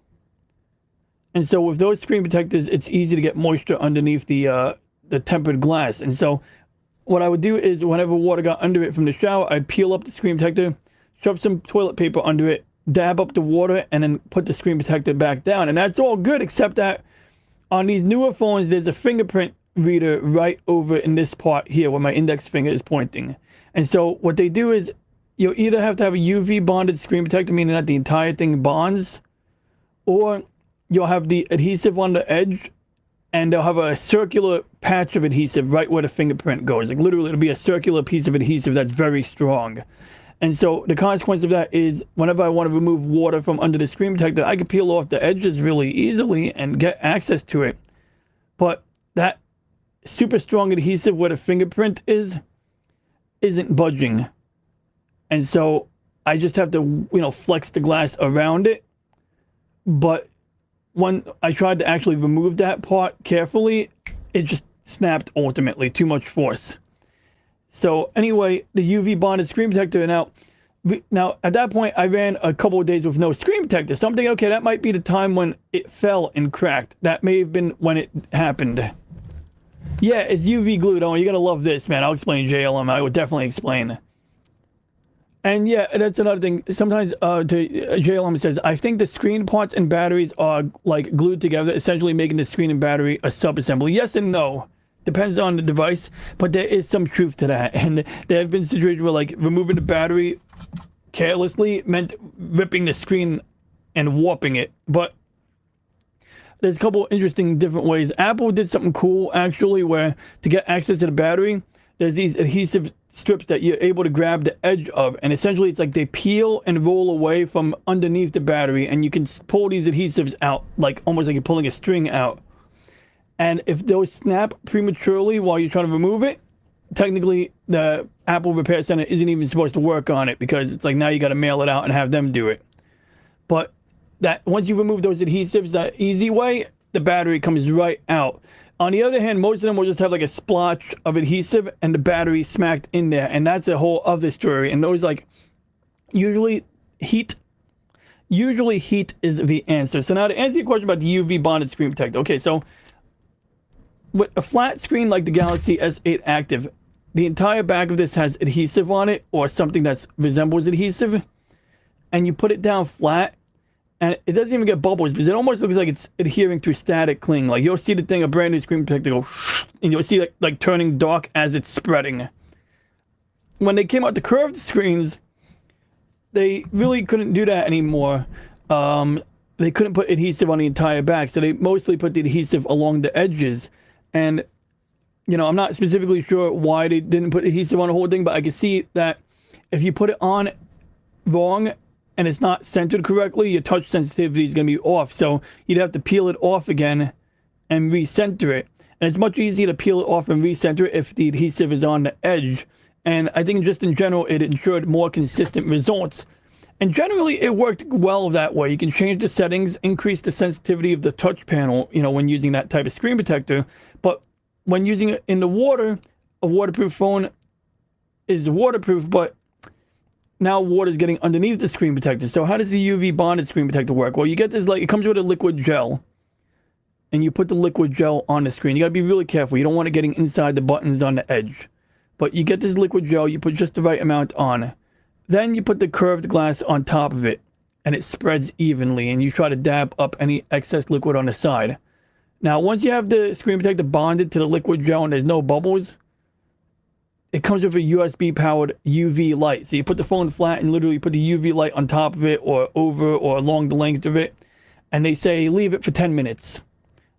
And so with those screen protectors, it's easy to get moisture underneath the tempered glass. And so what I would do is, whenever water got under it from the shower, I'd peel up the screen protector, shove some toilet paper under it, dab up the water, and then put the screen protector back down. And that's all good, except that on these newer phones, there's a fingerprint reader right over in this part here where my index finger is pointing. And so what they do is, you'll either have to have a UV bonded screen protector, meaning that the entire thing bonds, or you'll have the adhesive on the edge, and they'll have a circular patch of adhesive right where the fingerprint goes. Like literally, it'll be a circular piece of adhesive that's very strong. And so the consequence of that is, whenever I want to remove water from under the screen protector, I can peel off the edges really easily and get access to it. But that super strong adhesive where the fingerprint isn't budging. And so I just have to, you know, flex the glass around it. But when I tried to actually remove that part carefully, it just snapped ultimately. Too much force. So anyway, the UV bonded screen protector, now at that point, I ran a couple of days with no screen protector. So I'm thinking, okay, that might be the time when it fell and cracked. That may have been when it happened. Yeah, it's UV glued on. You're going to love this, man. I'll explain JLM. I would definitely explain. And yeah, that's another thing. Sometimes JLM says, I think the screen parts and batteries are like glued together, essentially making the screen and battery a sub-assembly. Yes and no. Depends on the device, but there is some truth to that. And there have been situations where, like, removing the battery carelessly meant ripping the screen and warping it. But there's a couple interesting different ways. Apple did something cool, actually, where to get access to the battery, there's these adhesive strips that you're able to grab the edge of. And essentially, it's like they peel and roll away from underneath the battery, and you can pull these adhesives out, like almost like you're pulling a string out. And if those snap prematurely while you're trying to remove it, technically the Apple Repair Center isn't even supposed to work on it, because it's like now you got to mail it out and have them do it. But that once you remove those adhesives that easy way, the battery comes right out. On the other hand, most of them will just have like a splotch of adhesive and the battery smacked in there. And that's a whole other story. And those, like, usually heat is the answer. So now to answer your question about the UV bonded screen protector. Okay, so with a flat screen like the Galaxy S8 Active, the entire back of this has adhesive on it, or something that resembles adhesive, and you put it down flat, and it doesn't even get bubbles, because it almost looks like it's adhering to static cling. Like, you'll see the thing, a brand new screen protector, go, and you'll see like turning dark as it's spreading. When they came out the curved screens, they really couldn't do that anymore. They couldn't put adhesive on the entire back, so they mostly put the adhesive along the edges. And, you know, I'm not specifically sure why they didn't put adhesive on the whole thing, but I can see that if you put it on wrong and it's not centered correctly, your touch sensitivity is going to be off. So you'd have to peel it off again and recenter it. And it's much easier to peel it off and recenter it if the adhesive is on the edge. And I think just in general, it ensured more consistent results. And generally, it worked well that way. You can change the settings, increase the sensitivity of the touch panel, you know, when using that type of screen protector. But when using it in the water, a waterproof phone is waterproof, but now water is getting underneath the screen protector. So how does the UV bonded screen protector work? Well, you get this, like, it comes with a liquid gel. and you put the liquid gel on the screen. You gotta be really careful. You don't want it getting inside the buttons on the edge. But you get this liquid gel, you put just the right amount on. Then you put the curved glass on top of it, and it spreads evenly, and you try to dab up any excess liquid on the side. Now, once you have the screen protector bonded to the liquid gel and there's no bubbles, it comes with a USB-powered UV light. So you put the phone flat and literally put the UV light on top of it or over or along the length of it. And they say leave it for 10 minutes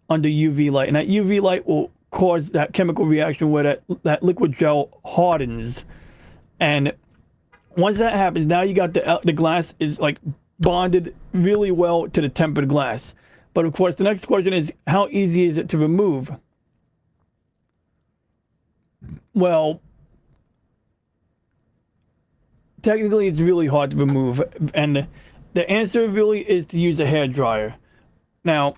under UV light. And that UV light will cause that chemical reaction where that liquid gel hardens. And once that happens, now you got the glass is like bonded really well to the tempered glass. But of course, the next question is, how easy is it to remove? Well, technically, it's really hard to remove, and the answer really is to use a hairdryer. Now,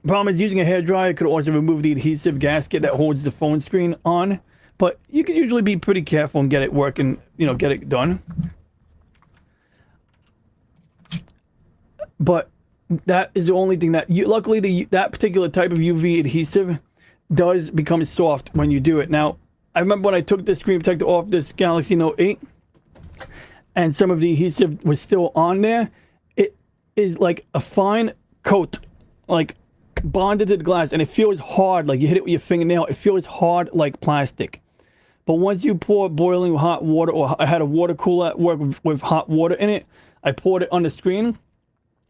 the problem is using a hairdryer could also remove the adhesive gasket that holds the phone screen on, but you can usually be pretty careful and get it working, get it done. But that is the only thing that luckily that particular type of UV adhesive does become soft when you do it. Now, I remember when I took the screen protector off this Galaxy Note 8, and some of the adhesive was still on there. It is like a fine coat, like bonded to the glass, and it feels hard, like you hit it with your fingernail. It feels hard like plastic. But once you pour boiling hot water, or I had a water cooler at work with hot water in it, I poured it on the screen.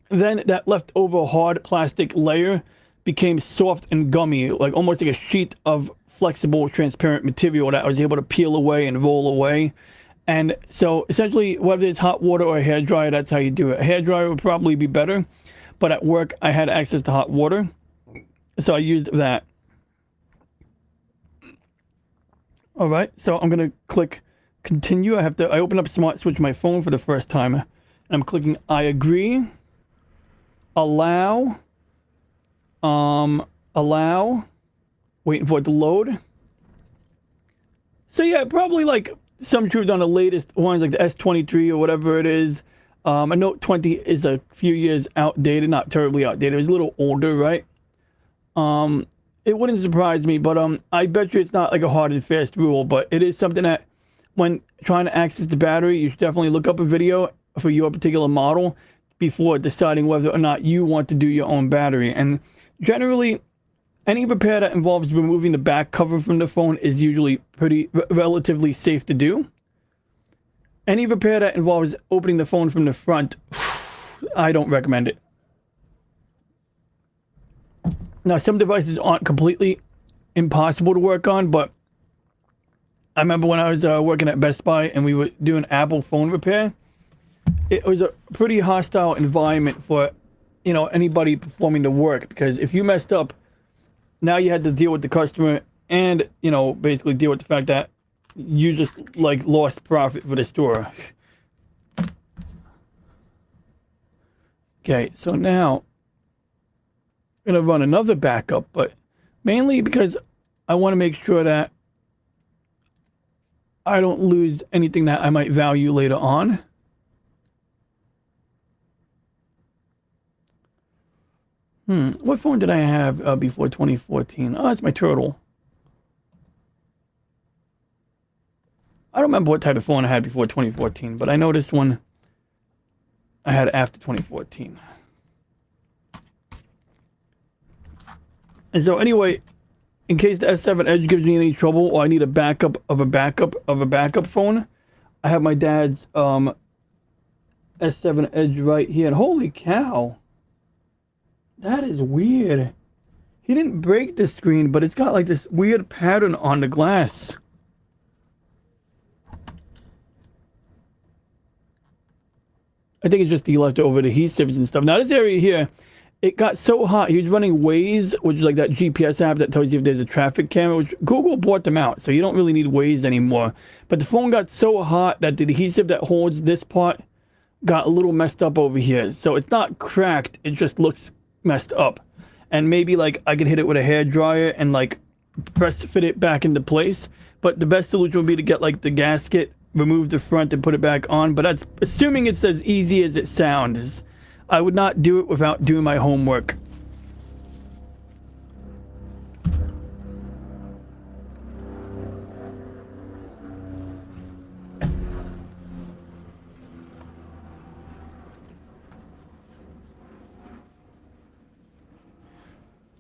Then that leftover hard plastic layer became soft and gummy, like almost like a sheet of flexible, transparent material that I was able to peel away and roll away. And so essentially, whether it's hot water or a hairdryer, that's how you do it. A hairdryer would probably be better, but at work I had access to hot water, so I used that. All right, so I'm gonna click continue. I open up Smart Switch my phone for the first time, and I'm clicking I agree, allow, waiting for it to load. So yeah, probably like some truth on the latest ones, like the S23 or whatever it is. A Note 20 is a few years outdated, not terribly outdated. It was a little older, right? It wouldn't surprise me, but I bet you it's not like a hard and fast rule, but it is something that when trying to access the battery, you should definitely look up a video for your particular model before deciding whether or not you want to do your own battery. And generally, any repair that involves removing the back cover from the phone is usually relatively safe to do. Any repair that involves opening the phone from the front, I don't recommend it. Now, some devices aren't completely impossible to work on, but I remember when I was working at Best Buy and we were doing Apple phone repair, it was a pretty hostile environment for, anybody performing the work, because if you messed up, now you had to deal with the customer and, basically deal with the fact that you just, like, lost profit for the store. Okay, so now I'm going to run another backup, but mainly because I want to make sure that I don't lose anything that I might value later on. What phone did I have before 2014? Oh, it's my Turtle. I don't remember what type of phone I had before 2014, but I know this one I had after 2014. And so anyway, in case the S7 Edge gives me any trouble or I need a backup of a backup phone, I have my dad's S7 Edge right here. And holy cow, that is weird. He didn't break the screen, but it's got like this weird pattern on the glass. I think it's just the leftover adhesives and stuff. Now this area here, it got so hot. He was running Waze, which is like that GPS app that tells you if there's a traffic camera, which Google bought them out, so you don't really need Waze anymore. But the phone got so hot that the adhesive that holds this part got a little messed up over here. So it's not cracked, it just looks messed up. And maybe like I could hit it with a hairdryer and like press fit it back into place. But the best solution would be to get like the gasket, remove the front and put it back on. But that's assuming it's as easy as it sounds. I would not do it without doing my homework.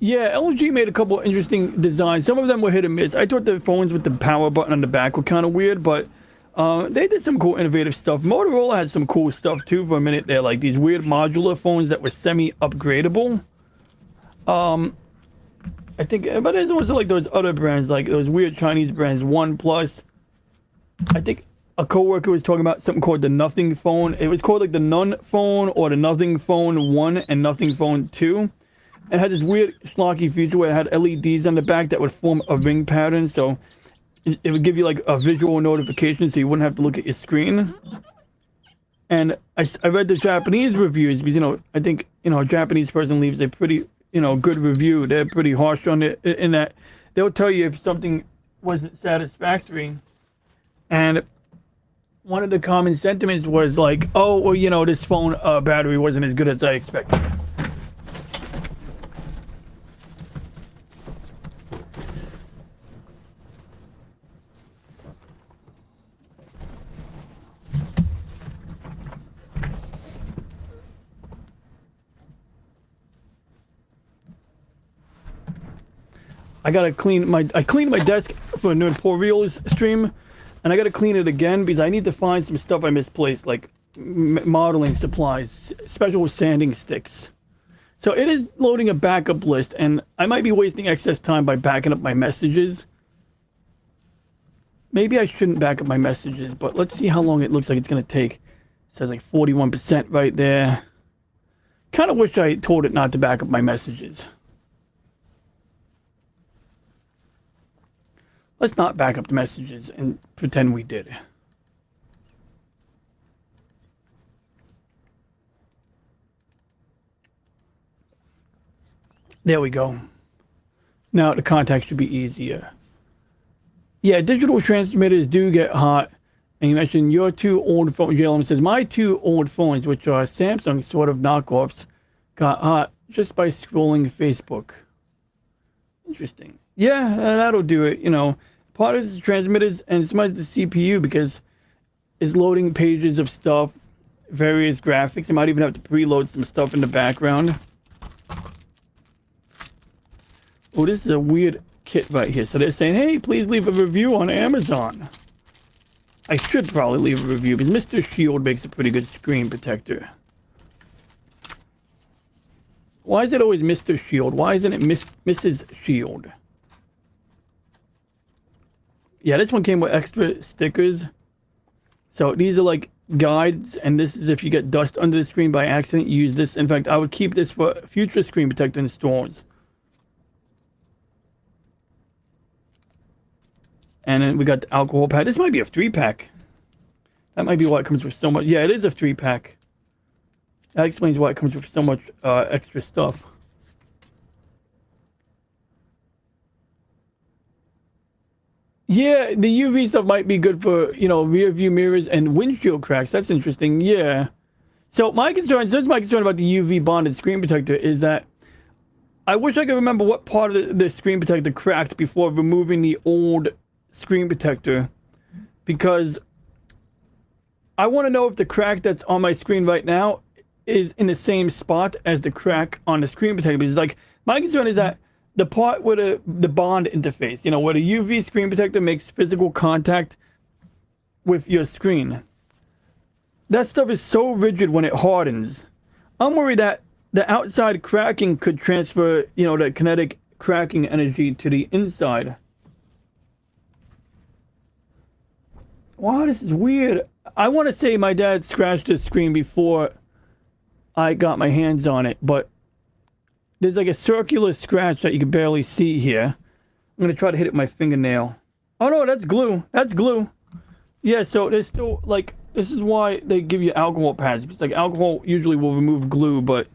Yeah, LG made a couple interesting designs. Some of them were hit or miss. I thought the phones with the power button on the back were kind of weird, but they did some cool, innovative stuff. Motorola had some cool stuff too for a minute there, like these weird modular phones that were semi-upgradable. I think, but there's also like those other brands, like those weird Chinese brands, OnePlus. I think a coworker was talking about something called the Nothing Phone. It was called like the None Phone or the Nothing Phone 1 and Nothing Phone 2. It had this weird schlocky feature where it had LEDs on the back that would form a ring pattern, so it would give you like a visual notification so you wouldn't have to look at your screen. And I read the Japanese reviews because, you know, I think, you know, a Japanese person leaves a pretty, you know, good review. They're pretty harsh on it in that they'll tell you if something wasn't satisfactory. And one of the common sentiments was like, oh, well, you know, this phone battery wasn't as good as I expected. I gotta clean my, I cleaned my desk for Nerdporeal's stream, and I gotta clean it again because I need to find some stuff I misplaced, like modeling supplies, special sanding sticks. So it is loading a backup list, and I might be wasting excess time by backing up my messages. Maybe I shouldn't back up my messages, but let's see how long it looks like it's gonna take. It says like 41% right there. Kind of wish I told it not to back up my messages. Let's not back up the messages and pretend we did. There we go. Now the contact should be easier. Yeah, digital transmitters do get hot. And you mentioned your two old phones. JLM says, my two old phones, which are Samsung sort of knockoffs, got hot just by scrolling Facebook. Interesting. Yeah, that'll do it. You know, part of the transmitters and sometimes the CPU because it's loading pages of stuff, various graphics. You might even have to preload some stuff in the background. Oh, this is a weird kit right here. So they're saying, hey, please leave a review on Amazon. I should probably leave a review because Mr. Shield makes a pretty good screen protector. Why is it always Mr. Shield? Why isn't it Mrs. Shield? Yeah, this one came with extra stickers. So these are like guides, and this is if you get dust under the screen by accident, use this. In fact, I would keep this for future screen protector installs. And then we got the alcohol pad. This might be a 3-pack. That might be why it comes with so much. Yeah, it is a 3-pack. That explains why it comes with so much extra stuff. Yeah, the UV stuff might be good for, you know, rear view mirrors and windshield cracks. That's interesting. Yeah. So my concern, this is my concern about the UV bonded screen protector is that I wish I could remember what part of the screen protector cracked before removing the old screen protector, because I want to know if the crack that's on my screen right now is in the same spot as the crack on the screen protector. Because like my concern is that the part where the bond interface, you know, where the UV screen protector makes physical contact with your screen, that stuff is so rigid when it hardens. I'm worried that the outside cracking could transfer, you know, the kinetic cracking energy to the inside. Wow, this is weird. I want to say my dad scratched the screen before I got my hands on it, but there's like a circular scratch that you can barely see here. I'm going to try to hit it with my fingernail. Oh no, that's glue. That's glue. Yeah, so there's still, like, this is why they give you alcohol pads. Because, like, alcohol usually will remove glue, but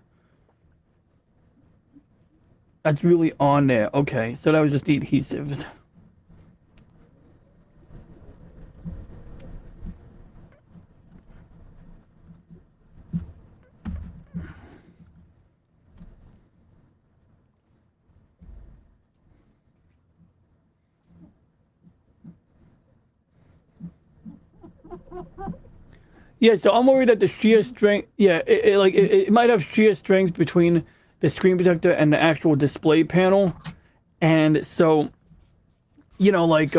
that's really on there. Okay, so that was just the adhesives. Yeah, so I'm worried that the shear strength, yeah, it might have shear strength between the screen protector and the actual display panel. And so, you know, like,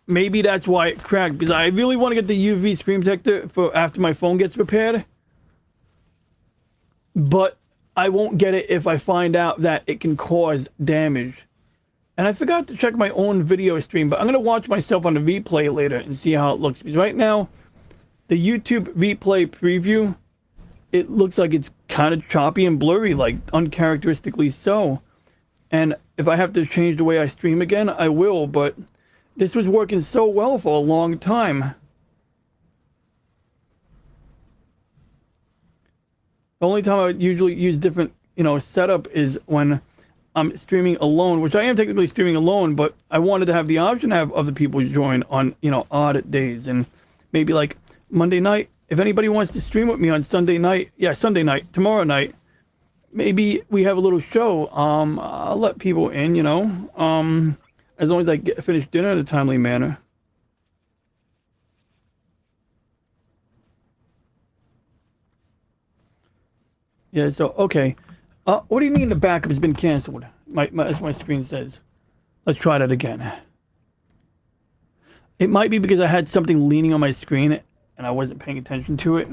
maybe that's why it cracked, because I really want to get the UV screen protector for after my phone gets repaired. But I won't get it if I find out that it can cause damage. And I forgot to check my own video stream, but I'm going to watch myself on the replay later and see how it looks. Because right now, the YouTube replay preview, it looks like it's kind of choppy and blurry, like uncharacteristically so. And if I have to change the way I stream again, I will, but this was working so well for a long time. The only time I would usually use different, you know, setup is when I'm streaming alone, which I am technically streaming alone, but I wanted to have the option to have other people join on, you know, odd days. And maybe like Monday night, if anybody wants to stream with me on Sunday night, Sunday night, tomorrow night, maybe we have a little show. I'll let people in, you know, as long as I finish dinner in a timely manner. Yeah, so, okay. What do you mean the backup has been canceled? As my screen says. Let's try that again. It might be because I had something leaning on my screen and I wasn't paying attention to it.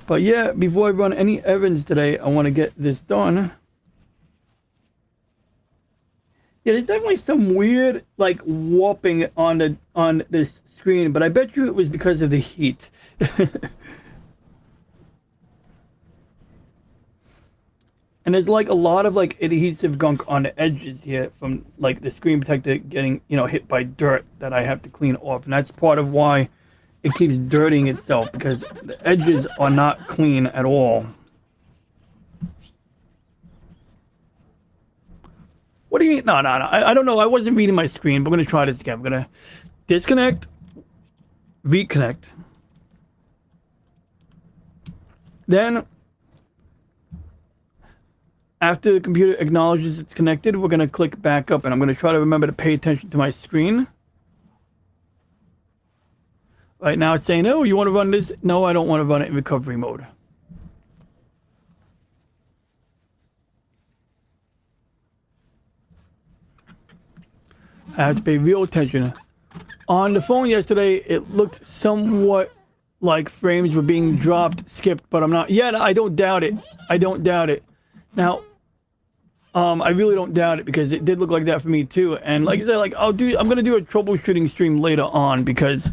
But yeah, before I run any errands today, I want to get this done. Yeah, there's definitely some weird, like, warping on this screen, but I bet you it was because of the heat. And there's like a lot of like adhesive gunk on the edges here from like the screen protector getting, you know, hit by dirt that I have to clean off. And that's part of why it keeps dirtying itself, because the edges are not clean at all. What do you mean? No. I don't know. I wasn't reading my screen, but I'm going to try this again. I'm going to disconnect, reconnect. Then, after the computer acknowledges it's connected, we're going to click back up, and I'm going to try to remember to pay attention to my screen. Right now it's saying, oh, you want to run this? No, I don't want to run it in recovery mode. I have to pay real attention. On the phone yesterday, it looked somewhat like frames were being dropped, skipped, but I'm not. Yeah, I don't doubt it. I don't doubt it. Now, I really don't doubt it, because it did look like that for me too. And like I said, like I'm gonna do a troubleshooting stream later on, because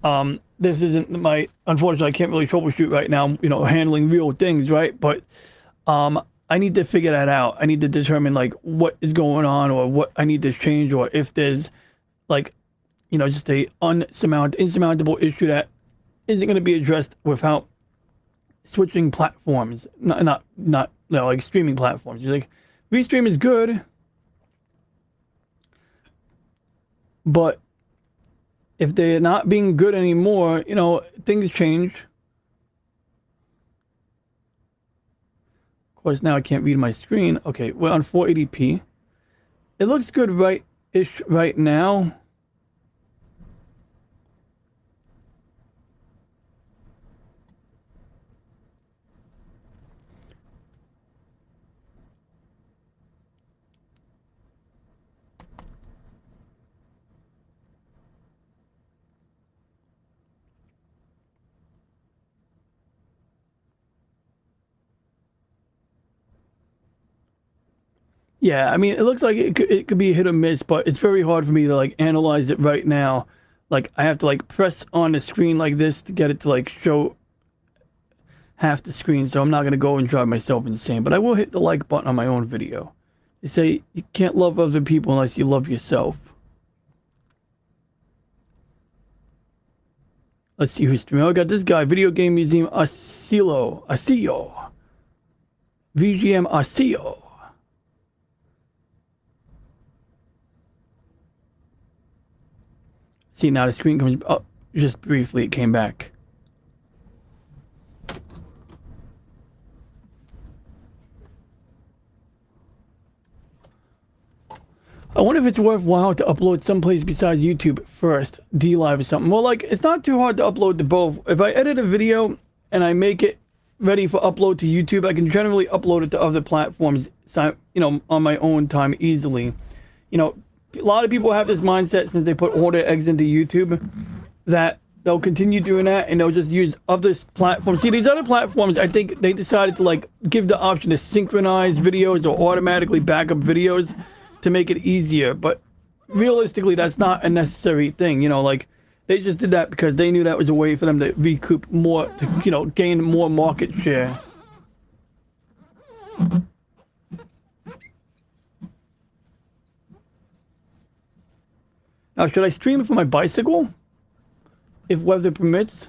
this isn't my, unfortunately I can't really troubleshoot right now, you know, handling real things, right? But I need to figure that out. I need to determine like what is going on, or what I need to change, or if there's like, you know, just a insurmountable issue that isn't going to be addressed without switching platforms. Not like streaming platforms. You're like, Restream is good, but if they're not being good anymore, you know, things change. Of course, now I can't read my screen. Okay, we're on 480p. It looks good right-ish right now. Yeah, I mean, it looks like it could be hit or miss, but it's very hard for me to like analyze it right now. Like I have to like press on the screen like this to get it to like show half the screen, so I'm not gonna go and drive myself insane. But I will hit the like button on my own video. They say you can't love other people unless you love yourself. Let's see who's streaming. Oh, I got this guy, Video Game Museum Asilo. VGM Asio. See, now the screen comes up. Just briefly, it came back. I wonder if it's worthwhile to upload someplace besides YouTube first, DLive or something. Well, like, it's not too hard to upload to both. If I edit a video and I make it ready for upload to YouTube, I can generally upload it to other platforms, on my own time easily. A lot of people have this mindset since they put all their eggs into YouTube that they'll continue doing that and they'll just use other platforms. See, these other platforms, I think they decided to give the option to synchronize videos or automatically back up videos to make it easier. But realistically, that's not a necessary thing. They just did that because they knew that was a way for them to recoup more, to, gain more market share. Now, should I stream it from my bicycle? If weather permits?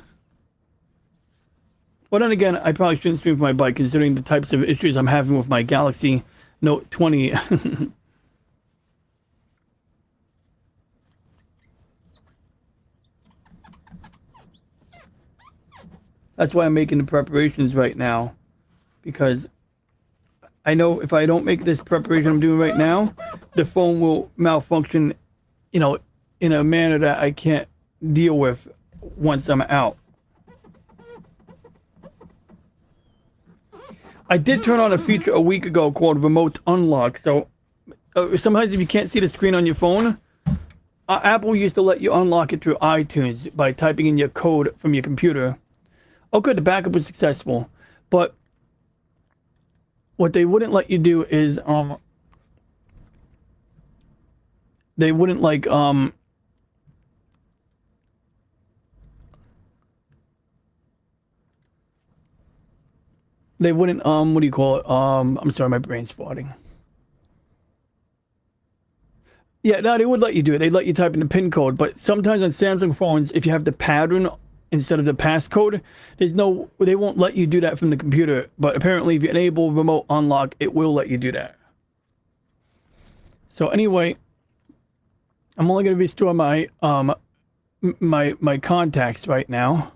Well, then again, I probably shouldn't stream from my bike considering the types of issues I'm having with my Galaxy Note 20. That's why I'm making the preparations right now. Because I know if I don't make this preparation I'm doing right now, the phone will malfunction, in a manner that I can't deal with once I'm out. I did turn on a feature a week ago called Remote Unlock. So sometimes if you can't see the screen on your phone, Apple used to let you unlock it through iTunes by typing in your code from your computer. Oh good, the backup was successful. But what they wouldn't let you do is they wouldn't they wouldn't, what do you call it? I'm sorry, my brain's farting. Yeah, no, they would let you do it. They'd let you type in the PIN code, but sometimes on Samsung phones, if you have the pattern instead of the passcode, they won't let you do that from the computer. But apparently, if you enable remote unlock, it will let you do that. So anyway, I'm only going to restore my, my contacts right now.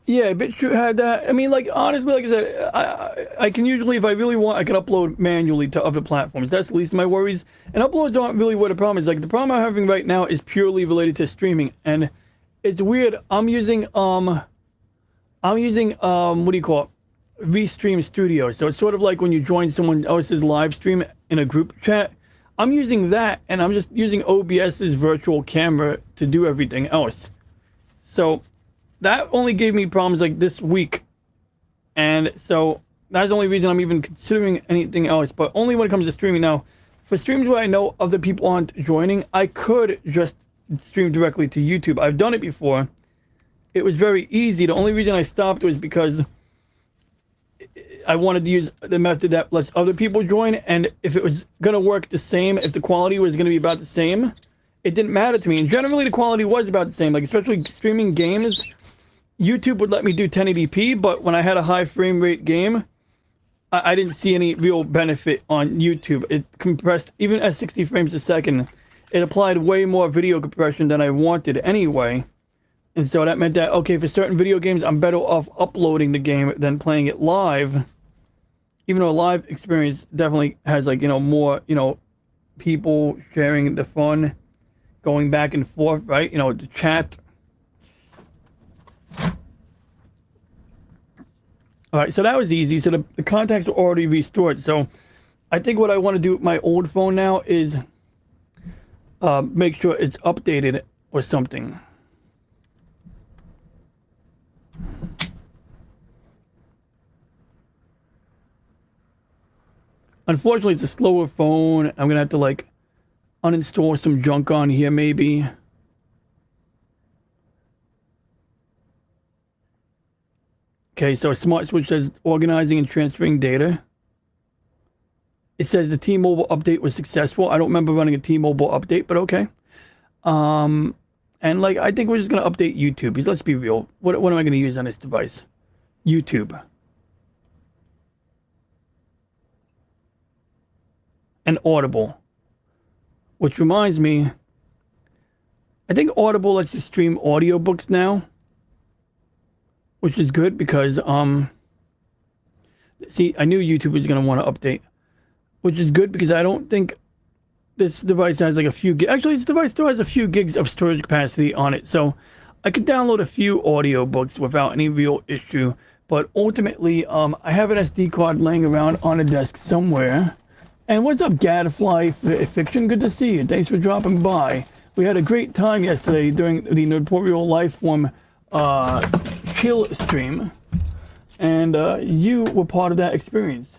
Yeah, BitChute had that. I mean, honestly, like I said, I can usually, if I really want, I can upload manually to other platforms. That's the least of my worries. And uploads aren't really what the problem is. The problem I'm having right now is purely related to streaming. And it's weird. I'm using, what do you call it? Restream Studio. So it's sort of like when you join someone else's live stream in a group chat. I'm using that, and I'm just using OBS's virtual camera to do everything else. So that only gave me problems this week. And so that's the only reason I'm even considering anything else, but only when it comes to streaming. Now, for streams where I know other people aren't joining, I could just stream directly to YouTube. I've done it before. It was very easy. The only reason I stopped was because I wanted to use the method that lets other people join, and if it was going to work the same, if the quality was going to be about the same, it didn't matter to me. And generally the quality was about the same, especially streaming games. YouTube would let me do 1080p, but when I had a high frame rate game, I didn't see any real benefit on YouTube. It compressed, even at 60 frames a second, it applied way more video compression than I wanted anyway. And so that meant that, okay, for certain video games, I'm better off uploading the game than playing it live. Even though a live experience definitely has, more, people sharing the fun, going back and forth, right? The chat. All right, so that was easy. So the contacts were already restored. So I think what I want to do with my old phone now is make sure it's updated or something. Unfortunately, it's a slower phone. I'm going to have to uninstall some junk on here maybe. Okay, so a smart switch says organizing and transferring data. It says the T-Mobile update was successful. I don't remember running a T-Mobile update, but okay. And I think we're just gonna update YouTube. Because let's be real. What am I gonna use on this device? YouTube. And Audible. Which reminds me, I think Audible lets you stream audiobooks now. which is good because see, I knew YouTube was gonna want to update, which is good because I don't think this device has like a few gigs. Actually, this device still has a few gigs of storage capacity on it, so I could download a few audiobooks without any real issue. But ultimately, I have an SD card laying around on a desk somewhere. And what's up, Gadfly Fiction? Good to see you. Thanks for dropping by. We had a great time yesterday during the Notorial Lifeform chill stream, and you were part of that experience.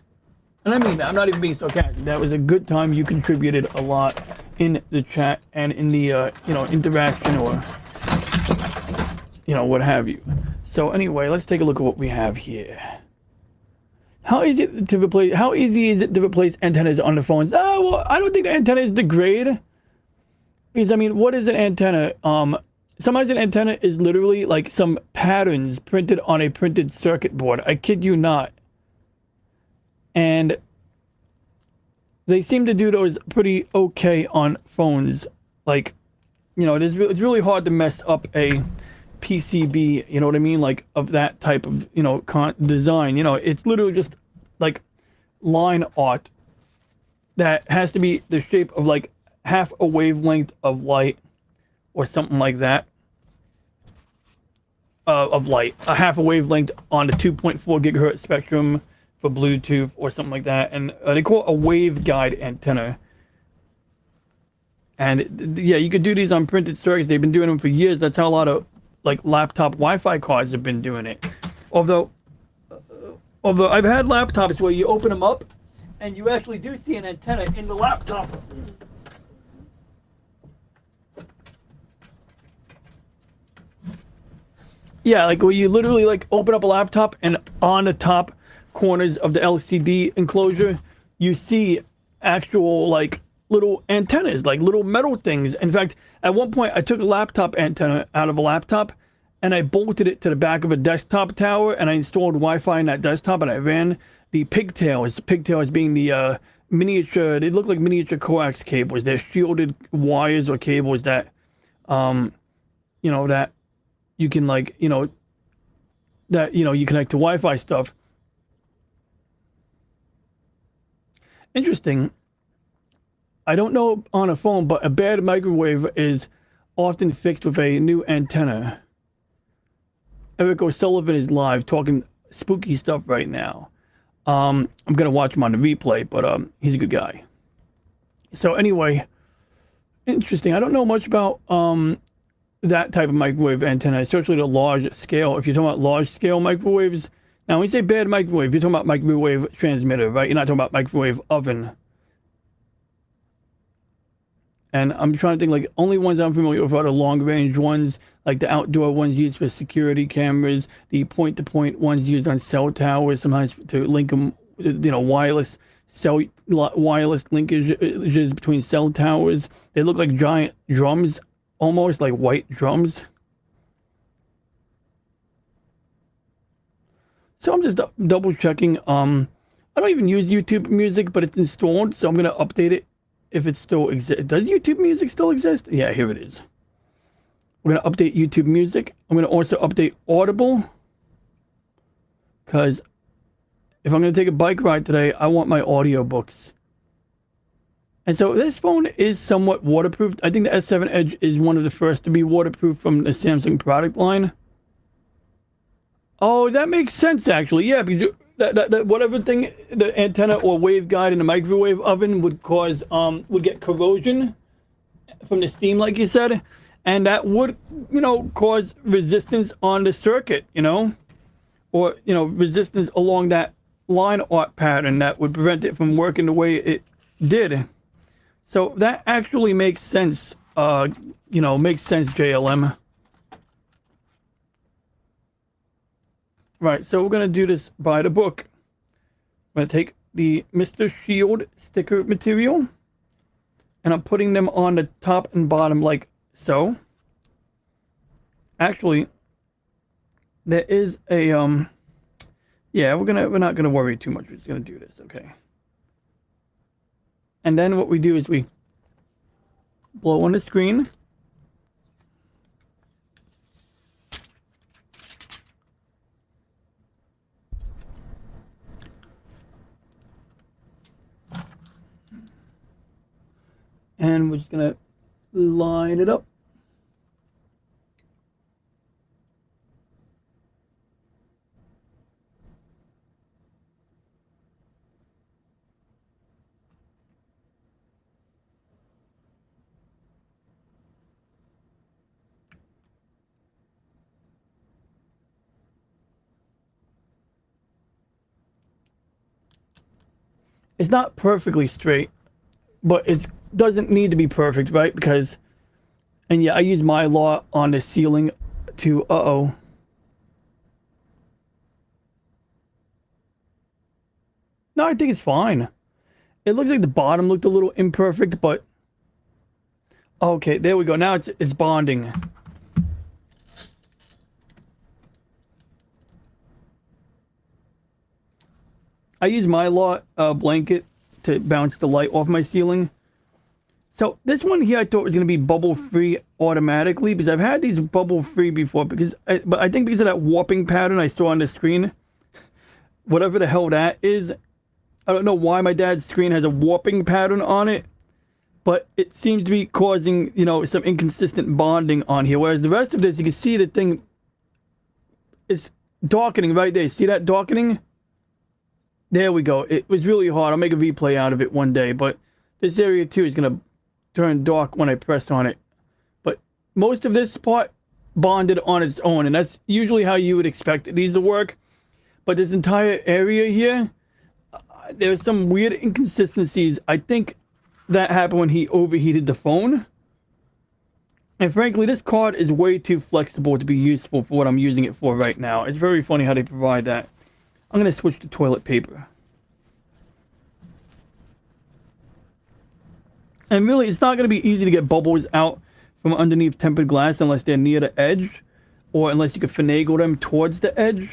And I mean that. I'm not even being sarcastic. That was a good time. You contributed a lot in the chat and in the interaction or what have you. So anyway, let's take a look at what we have here. How easy is it to replace antennas on the phones? Oh, well, I don't think the antennas degrade. Because I mean, what is an antenna? Sometimes an antenna is literally like some patterns printed on a printed circuit board. I kid you not. And they seem to do those pretty okay on phones. Like, it's really hard to mess up a PCB, you know what I mean? Like, of that type of, design. It's literally just like line art that has to be the shape of like half a wavelength of light or something like that. Of light. A half a wavelength on the 2.4 gigahertz spectrum for Bluetooth or something like that. And they call it a waveguide antenna. And yeah, you could do these on printed circuits. They've been doing them for years. That's how a lot of like laptop Wi-Fi cards have been doing it. Although I've had laptops where you open them up and you actually do see an antenna in the laptop. Yeah, like where you literally like open up a laptop and on the top corners of the LCD enclosure, you see actual like little antennas, like little metal things. In fact, at one point I took a laptop antenna out of a laptop and I bolted it to the back of a desktop tower and I installed Wi-Fi in that desktop and I ran the pigtails being the miniature, they look like miniature coax cables. They're shielded wires or cables that that you can like, you connect to Wi-Fi stuff. Interesting. I don't know on a phone, but a bad microwave is often fixed with a new antenna. Eric O'Sullivan is live talking spooky stuff right now. I'm gonna watch him on the replay, but he's a good guy. So anyway, interesting. I don't know much about that type of microwave antenna, especially the large scale. If you're talking about large scale microwaves, now when you say bad microwave, you're talking about microwave transmitter, right? You're not talking about microwave oven. And I'm trying to think, like, only ones I'm familiar with are the long-range ones, like the outdoor ones used for security cameras, the point-to-point ones used on cell towers, sometimes to link them, wireless linkages between cell towers. They look like giant drums, almost like white drums. So I'm just double-checking. I don't even use YouTube Music, but it's installed, so I'm going to update it. If it still exists. Does YouTube Music still exist? Yeah, here it is. We're going to update YouTube Music. I'm going to also update Audible. Because if I'm going to take a bike ride today, I want my audiobooks. And so this phone is somewhat waterproof. I think the S7 Edge is one of the first to be waterproof from the Samsung product line. Oh, that makes sense, actually. Yeah, because that whatever thing, the antenna or waveguide in the microwave oven would cause, would get corrosion from the steam, like you said, and that would, cause resistance on the circuit, or, resistance along that line art pattern that would prevent it from working the way it did. So that actually makes sense, makes sense, JLM. Right, so we're going to do this by the book. I'm going to take the Mr. Shield sticker material, and I'm putting them on the top and bottom like so. Actually, there is a, yeah, we're not going to worry too much. We're just going to do this, okay? And then what we do is we blow on the screen. And we're just gonna line it up. It's not perfectly straight, but it doesn't need to be perfect, right? Because, and yeah, I use Mylar on the ceiling to, uh-oh. No, I think it's fine. It looks like the bottom looked a little imperfect, but okay, there we go. Now it's bonding. I use Mylar blanket to bounce the light off my ceiling. So this one here I thought was going to be bubble free automatically because I've had these bubble free before but I think because of that warping pattern I saw on the screen, whatever the hell that is, I don't know why my dad's screen has a warping pattern on it, but it seems to be causing, you know, some inconsistent bonding on here. Whereas the rest of this, you can see the thing is darkening right there. See that darkening? There we go. It was really hard. I'll make a replay out of it one day, but this area too is going to turn dark when I press on it. But most of this part bonded on its own, and that's usually how you would expect these to work. But this entire area here, there's some weird inconsistencies. I think that happened when he overheated the phone. And frankly, this card is way too flexible to be useful for what I'm using it for right now. It's very funny how they provide that. I'm going to switch to toilet paper. And really, it's not going to be easy to get bubbles out from underneath tempered glass unless they're near the edge, or unless you can finagle them towards the edge.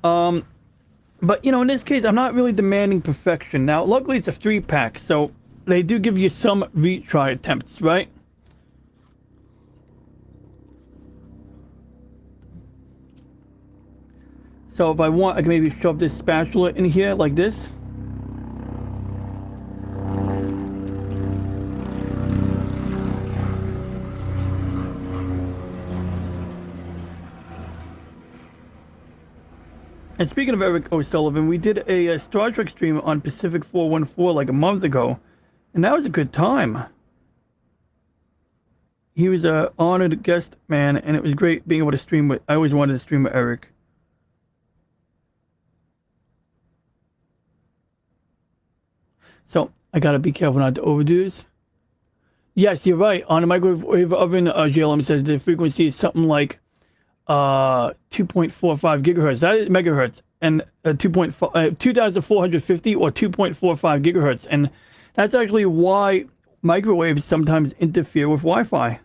But, you know, in this case, I'm not really demanding perfection. Now, luckily, it's a 3-pack, so they do give you some retry attempts, right? So if I want, I can maybe shove this spatula in here like this. And speaking of Eric O'Sullivan, we did a Star Trek stream on Pacific 414 like a month ago, and that was a good time. He was an honored guest, man, and it was great being able to stream with. I always wanted to stream with Eric. So I gotta be careful not to overdo this. Yes, you're right. On a microwave oven, JLM says the frequency is something like 2.45 gigahertz. That is megahertz, and 2450 or 2.45 gigahertz, and that's actually why microwaves sometimes interfere with Wi-Fi.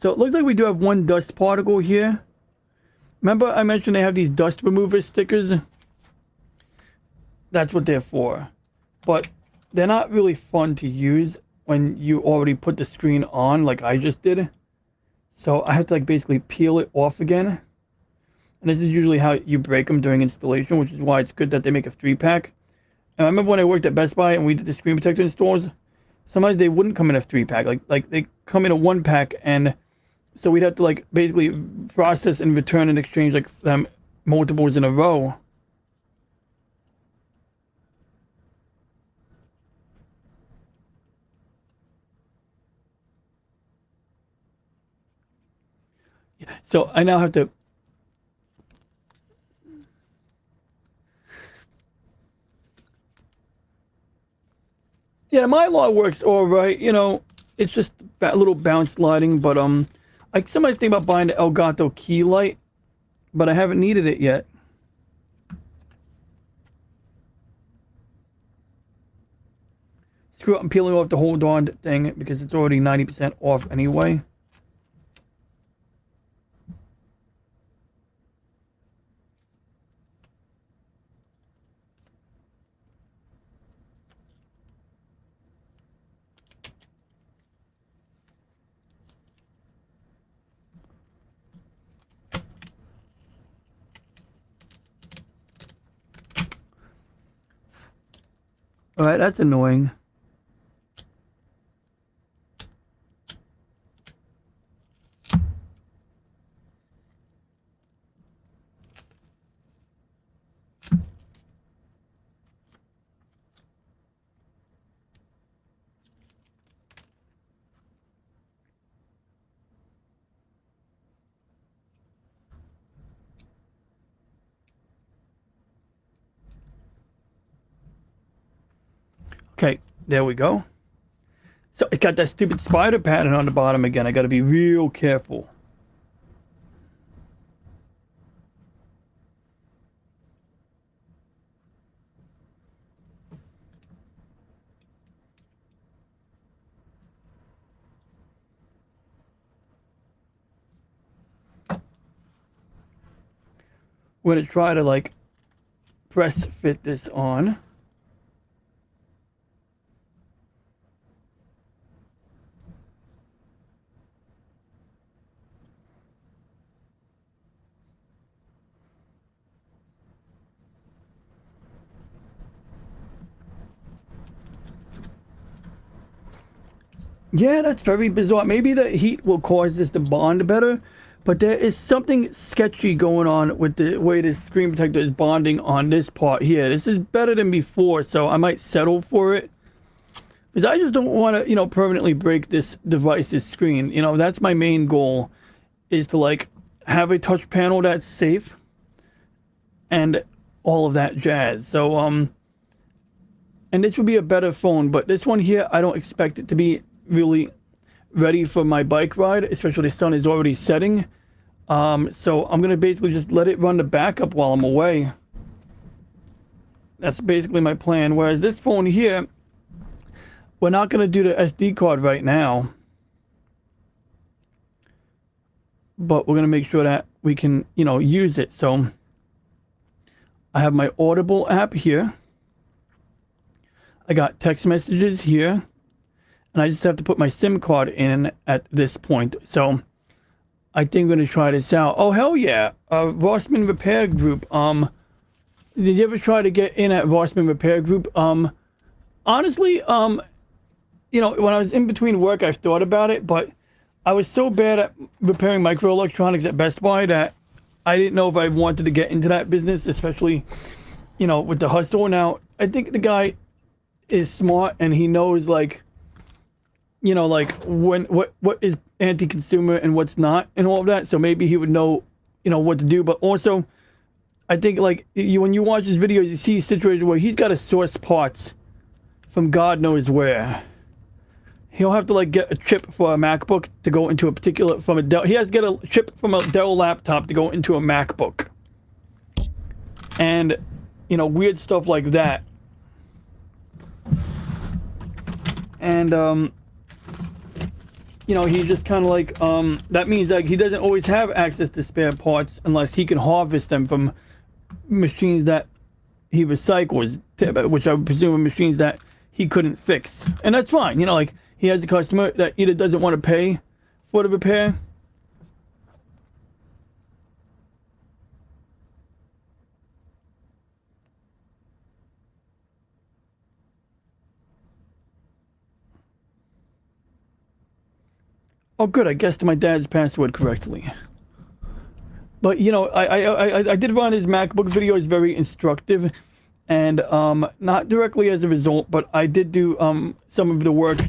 So it looks like we do have one dust particle here. Remember I mentioned they have these dust remover stickers? That's what they're for. But they're not really fun to use when you already put the screen on like I just did. So I have to like basically peel it off again. And this is usually how you break them during installation, which is why it's good that they make a 3-pack. And I remember when I worked at Best Buy and we did the screen protector installs, sometimes they wouldn't come in a 3-pack. Like they come in a 1-pack, and so we'd have to like basically process and return and exchange like them multiples in a row. So I now have to. Yeah, my law works all right. You know, it's just a little bounce lighting, but like somebody's thinking about buying the Elgato key light, but I haven't needed it yet. Screw it, I'm peeling off the whole darn thing because it's already 90% off anyway. All right, that's annoying. Okay, there we go. So it got that stupid spider pattern on the bottom again. I got to be real careful. We're going to try to like press fit this on. Yeah, that's very bizarre. Maybe the heat will cause this to bond better, but there is something sketchy going on with the way this screen protector is bonding on this part here. This is better than before, so I might settle for it. Because I just don't want to, permanently break this device's screen. That's my main goal, is to, like, have a touch panel that's safe and all of that jazz. So, and this would be a better phone, but this one here, I don't expect it to be really ready for my bike ride, especially the sun is already setting. So I'm gonna basically just let it run the backup while I'm away. That's basically my plan. Whereas this phone here, we're not gonna do the SD card right now, but we're gonna make sure that we can, use it. So I have my Audible app here. I got text messages here. And I just have to put my SIM card in at this point. So I think I'm going to try this out. Oh, hell yeah. Rossman Repair Group. Did you ever try to get in at Rossman Repair Group? Honestly, when I was in between work, I've thought about it, but I was so bad at repairing microelectronics at Best Buy that I didn't know if I wanted to get into that business, especially, with the hustle. Now, I think the guy is smart and he knows, like, what is anti-consumer and what's not and all of that. So maybe he would know, what to do. But also, I think, like, when you watch his videos, you see situations where he's got to source parts from God knows where. He'll have to, like, get a chip for a MacBook to go into a particular, from a Dell. He has to get a chip from a Dell laptop to go into a MacBook. And, weird stuff like that. And, he just kind of like, that means like he doesn't always have access to spare parts unless he can harvest them from machines that he recycles, which I would presume are machines that he couldn't fix. And that's fine, like he has a customer that either doesn't want to pay for the repair. Oh, good. I guessed my dad's password correctly. But I did run his MacBook video. It's very instructive, and not directly as a result, but I did do some of the work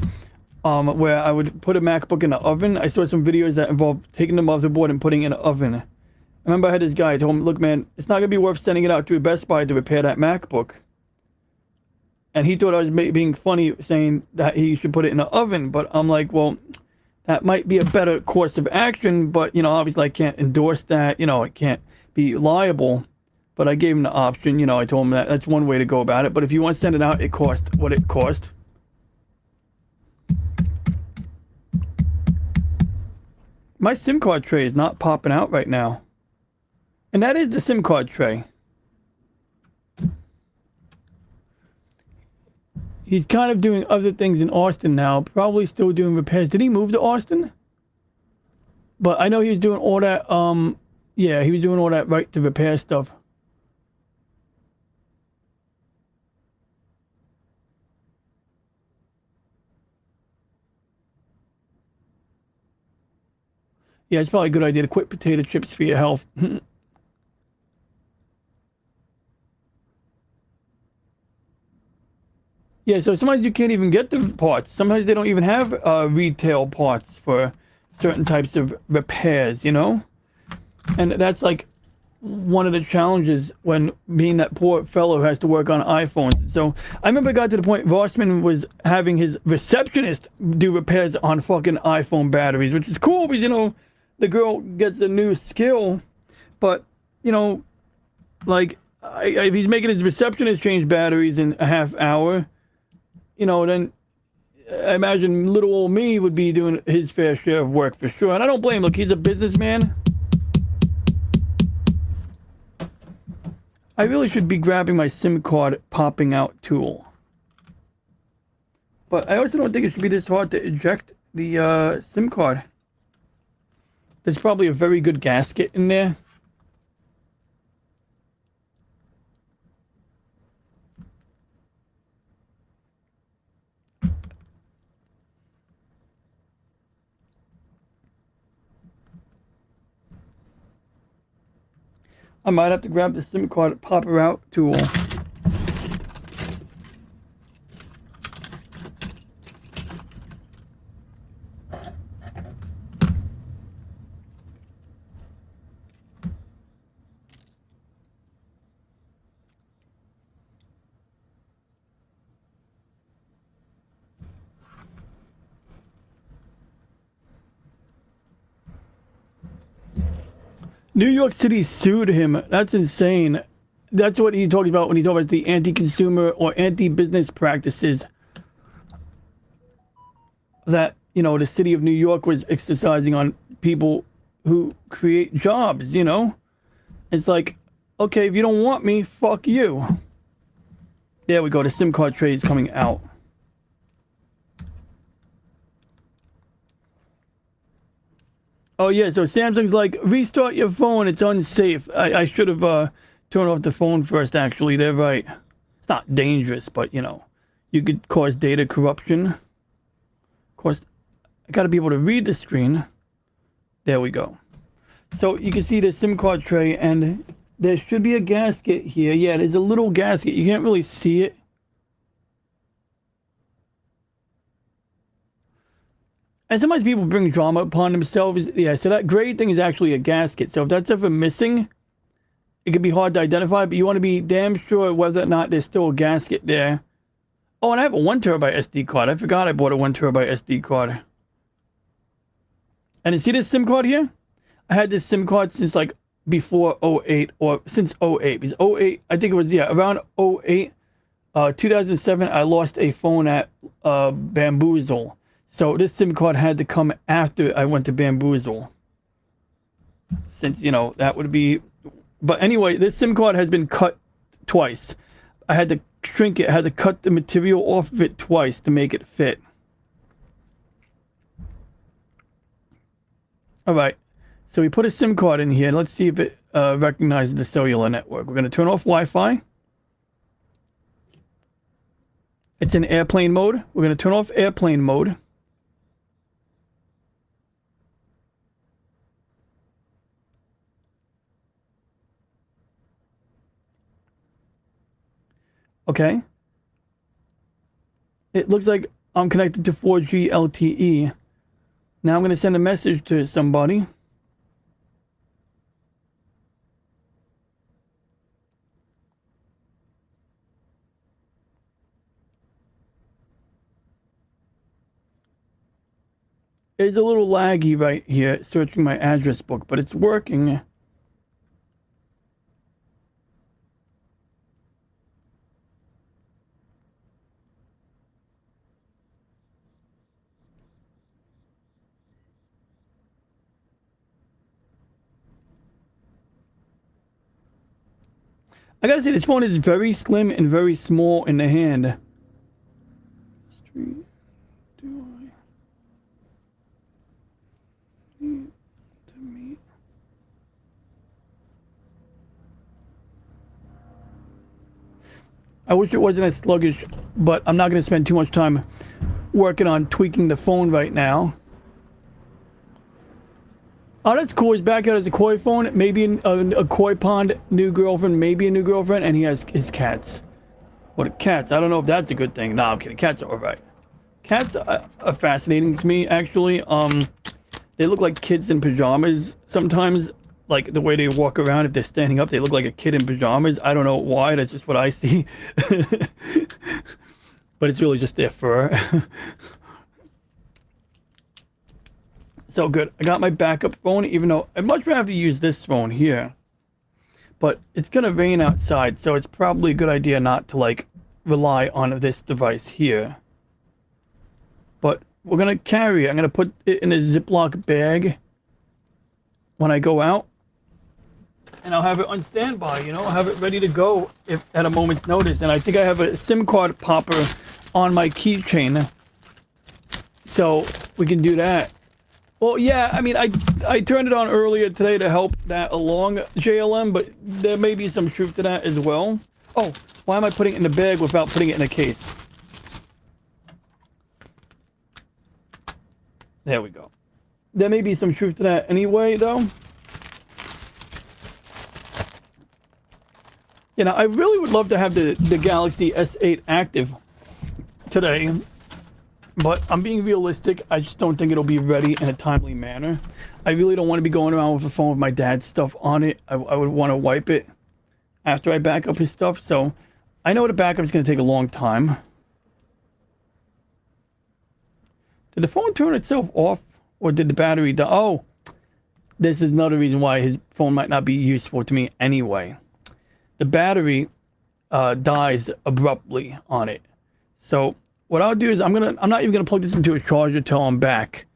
where I would put a MacBook in the oven. I saw some videos that involved taking the motherboard and putting it in an oven. I remember I had this guy. I told him, "Look, man, it's not gonna be worth sending it out to a Best Buy to repair that MacBook." And he thought I was being funny, saying that he should put it in the oven. But I'm like, well, that might be a better course of action, but, obviously I can't endorse that. I can't be liable. But I gave him the option. I told him that that's one way to go about it. But if you want to send it out, it costs what it cost. My SIM card tray is not popping out right now. And that is the SIM card tray. He's kind of doing other things in Austin now. Probably still doing repairs. Did he move to Austin? But I know he was doing all that, yeah, he was doing all that right to repair stuff. Yeah, it's probably a good idea to quit potato chips for your health. Yeah, so sometimes you can't even get the parts. Sometimes they don't even have retail parts for certain types of repairs, you know? And that's like one of the challenges when being that poor fellow who has to work on iPhones. So I remember it got to the point Vossman was having his receptionist do repairs on fucking iPhone batteries, which is cool because, you know, the girl gets a new skill. But, you know, like, if he's making his receptionist change batteries in a half hour, you know, then I imagine little old me would be doing his fair share of work for sure. And I don't blame him. Look, he's a businessman. I really should be grabbing my SIM card popping out tool. But I also don't think it should be this hard to eject the SIM card. There's probably a very good gasket in there. I might have to grab the SIM card popper out tool. New York City sued him. That's insane. That's what he talked about when he talked about the anti-consumer or anti-business practices that, you know, the city of New York was exercising on people who create jobs, you know? It's like, okay, if you don't want me, fuck you. There we go. The SIM card tray is coming out. Oh, yeah, so Samsung's like, restart your phone, it's unsafe. I should have turned off the phone first, actually. They're right. It's not dangerous, but, you know, you could cause data corruption. Of course, I got to be able to read the screen. There we go. So you can see the SIM card tray, and there should be a gasket here. Yeah, there's a little gasket. You can't really see it. And sometimes people bring drama upon themselves. Yeah, so that gray thing is actually a gasket. So if that's ever missing, it could be hard to identify, but you want to be damn sure whether or not there's still a gasket there. Oh, and I have a 1 terabyte SD card. I forgot I bought a 1 terabyte SD card. And you see this SIM card here? I had this SIM card since like before '08 or since '08. Because '08, I think it was, yeah, around '08, 2007, I lost a phone at Bamboozle. So this SIM card had to come after I went to Bamboozle. Since, you know, that would be... But anyway, this SIM card has been cut twice. I had to shrink it. I had to cut the material off of it twice to make it fit. All right. So we put a SIM card in here. Let's see if it recognizes the cellular network. We're going to turn off Wi-Fi. It's in airplane mode. We're going to turn off airplane mode. Okay. It looks like I'm connected to 4G LTE. Now I'm going to send a message to somebody. It's a little laggy right here, searching my address book, but it's working. I gotta say, this phone is very slim and very small in the hand. Street, do I need to meet? I wish it wasn't as sluggish, but I'm not gonna spend too much time working on tweaking the phone right now. Oh, that's cool. His backyard has a koi phone, maybe a koi pond, new girlfriend, maybe a new girlfriend, and he has his cats. What cats? I don't know if that's a good thing. No, I'm kidding. Cats are alright. Cats are fascinating to me, actually. They look like kids in pajamas sometimes. Like the way they walk around, if they're standing up, they look like a kid in pajamas. I don't know why. That's just what I see. But it's really just their fur. So good. I got my backup phone, even though I'd much rather use this phone here. But it's gonna rain outside, so it's probably a good idea not to like rely on this device here. But we're gonna carry it. I'm gonna put it in a Ziploc bag when I go out. And I'll have it on standby, you know, I'll have it ready to go if at a moment's notice. And I think I have a SIM card popper on my keychain, so we can do that. Well, yeah, I mean, I turned it on earlier today to help that along, JLM, but there may be some truth to that as well. Oh, why am I putting it in the bag without putting it in a case? There we go. There may be some truth to that anyway, though. You know, I really would love to have the Galaxy S8 active today, but I'm being realistic. I just don't think it'll be ready in a timely manner. I really don't want to be going around with a phone with my dad's stuff on it. I would want to wipe it after I back up his stuff, so I know the backup is going to take a long time. Did the phone turn itself off, or did the battery die? Oh, this is another reason why his phone might not be useful to me anyway. The battery dies abruptly on it. So what I'll do is I'm not even gonna plug this into a charger till I'm back,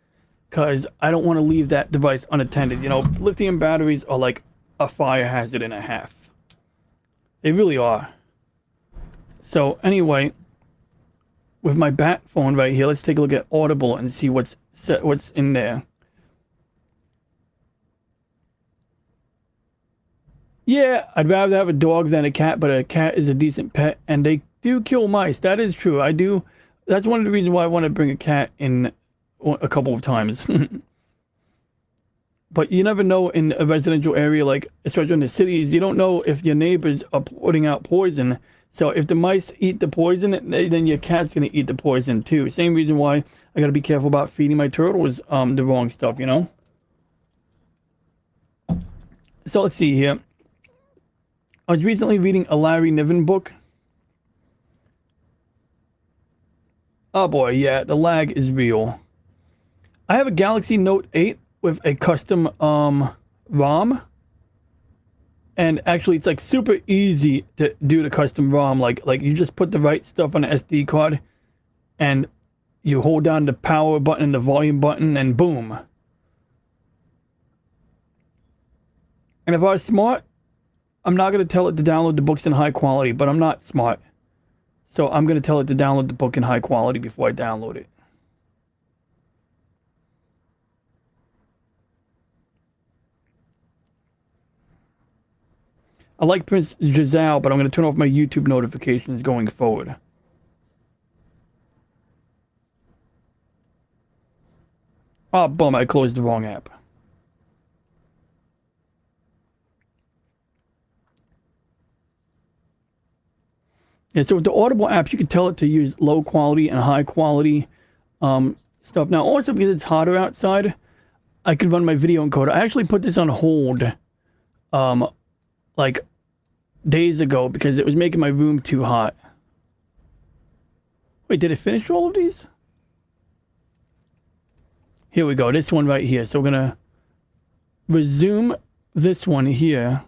because I don't want to leave that device unattended. You know, lithium batteries are like a fire hazard and a half. They really are. So anyway, with my bat phone right here, let's take a look at Audible and see what's in there. Yeah, I'd rather have a dog than a cat, but a cat is a decent pet, and they do kill mice. That is true. I do. That's one of the reasons why I want to bring a cat in a couple of times. But you never know in a residential area, like especially in the cities, you don't know if your neighbors are putting out poison. So if the mice eat the poison, then your cat's gonna eat the poison too. Same reason why I gotta be careful about feeding my turtles the wrong stuff, you know? So let's see here. I was recently reading a Larry Niven book. Oh boy, yeah, the lag is real. I have a Galaxy Note 8 with a custom ROM. And actually it's like super easy to do the custom ROM. Like you just put the right stuff on the SD card and you hold down the power button and the volume button and boom. And if I was smart, I'm not going to tell it to download the books in high quality, but I'm not smart. So I'm going to tell it to download the book in high quality before I download it. I like Prince Giselle, but I'm going to turn off my YouTube notifications going forward. Oh, bum, I closed the wrong app. Yeah, so with the Audible app, you can tell it to use low quality and high quality stuff. Now, also because it's hotter outside, I can run my video encoder. I actually put this on hold like days ago because it was making my room too hot. Wait, did it finish all of these? Here we go, this one right here. So we're gonna resume this one here.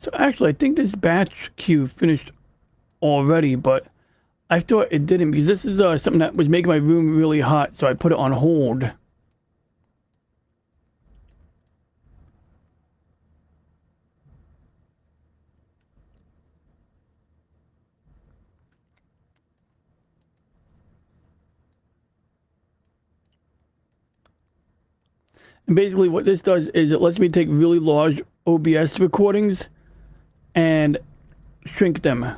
So actually, I think this batch queue finished already, but I thought it didn't because this is something that was making my room really hot, so I put it on hold. And basically what this does is it lets me take really large OBS recordings and shrink them.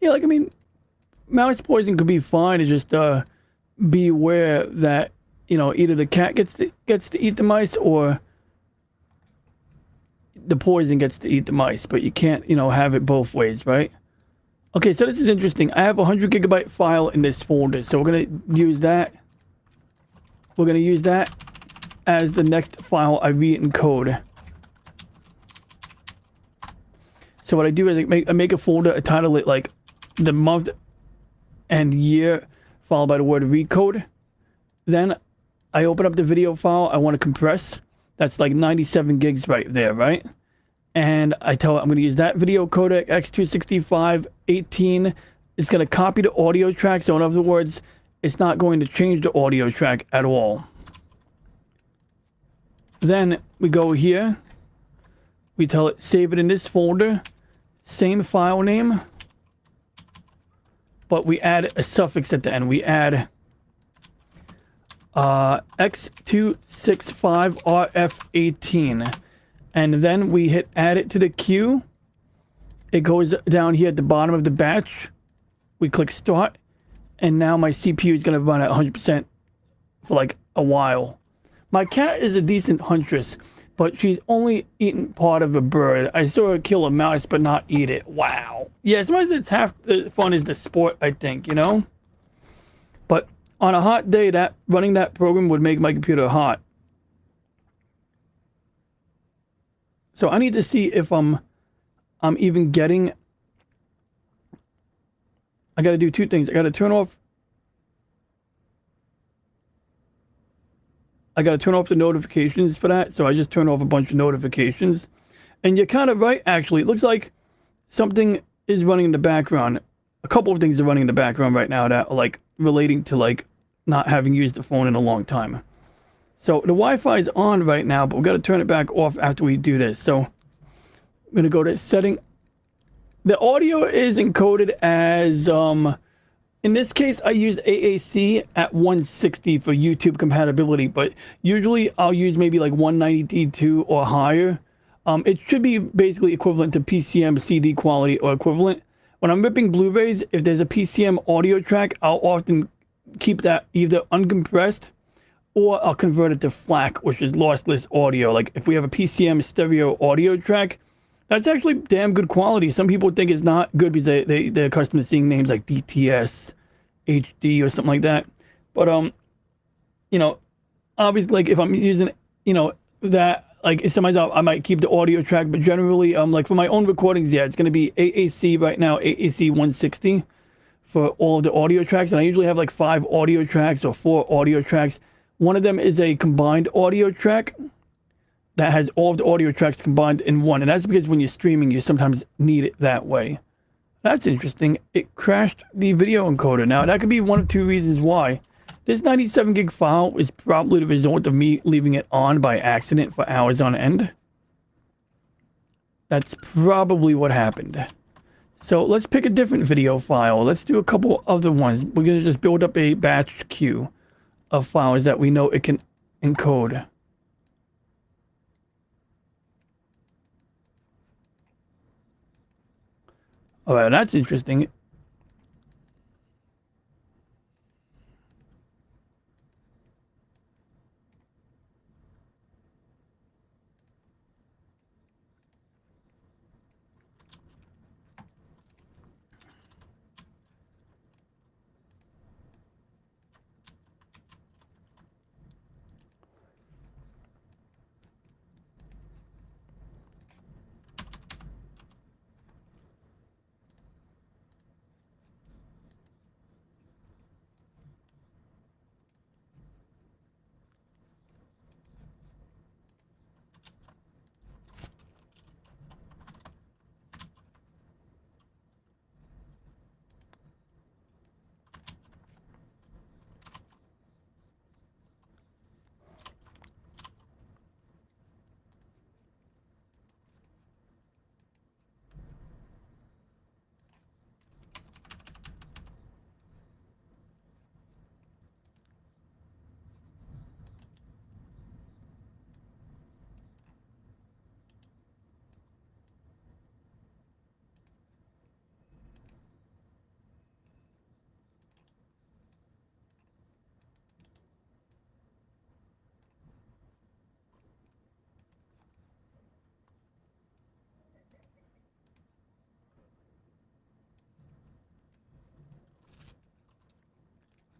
Yeah, like I mean, mouse poison could be fine. It's just be aware that either the cat gets to eat the mice or the poison gets to eat the mice. But you can't have it both ways, right? Okay, so this is interesting. I have a 100 GB file in this folder, so we're gonna use that. We're gonna use that as the next file I re-encode. So what I do is I make a folder, I title it like the month and year, followed by the word recode. Then I open up the video file I want to compress. That's like 97 gigs right there, right? And I tell it I'm going to use that video codec X265 18. It's going to copy the audio track. So in other words, it's not going to change the audio track at all. Then we go here. We tell it save it in this folder. Same file name. But we add a suffix at the end. We add X265RF18. And then we hit add it to the queue. It goes down here at the bottom of the batch. We click start. And now my CPU is going to run at 100% for like a while. My cat is a decent huntress, but she's only eaten part of a bird. I saw her kill a mouse, but not eat it. Wow. Yeah, sometimes it's half the fun is the sport, I think, But on a hot day, running that program would make my computer hot. So I need to see if I'm even getting. I got to do two things. I got to turn off the notifications for that. So I just turn off a bunch of notifications. And you're kind of right, actually. It looks like something is running in the background. A couple of things are running in the background right now that are like relating to like not having used the phone in a long time. So the Wi-Fi is on right now, but we've got to turn it back off after we do this. So I'm going to go to setting. The audio is encoded as, in this case, I use AAC at 160 for YouTube compatibility, but usually I'll use maybe like 190D2 or higher. It should be basically equivalent to PCM CD quality or equivalent. When I'm ripping Blu-rays, if there's a PCM audio track, I'll often keep that either uncompressed or I'll convert it to FLAC, which is lossless audio. Like if we have a PCM stereo audio track, that's actually damn good quality. Some people think it's not good because they're accustomed to seeing names like DTS, HD, or something like that. But obviously, like if I'm using, that, like sometimes I might keep the audio track, but generally, like for my own recordings, yeah, it's gonna be AAC right now, AAC 160 for all of the audio tracks, and I usually have like 5 audio tracks or 4 audio tracks. One of them is a combined audio track that has all of the audio tracks combined in one, and that's because when you're streaming, you sometimes need it that way. That's interesting. It crashed the video encoder. Now, that could be one of two reasons why. This 97 gig file is probably the result of me leaving it on by accident for hours on end. That's probably what happened. So let's pick a different video file. Let's do a couple other ones. We're going to just build up a batch queue of files that we know it can encode. All right, that's interesting.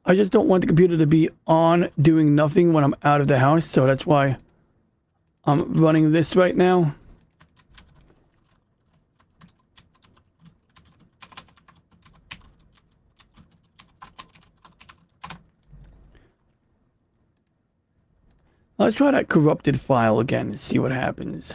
I just don't want the computer to be on doing nothing when I'm out of the house, so that's why I'm running this right now. Let's try that corrupted file again and see what happens.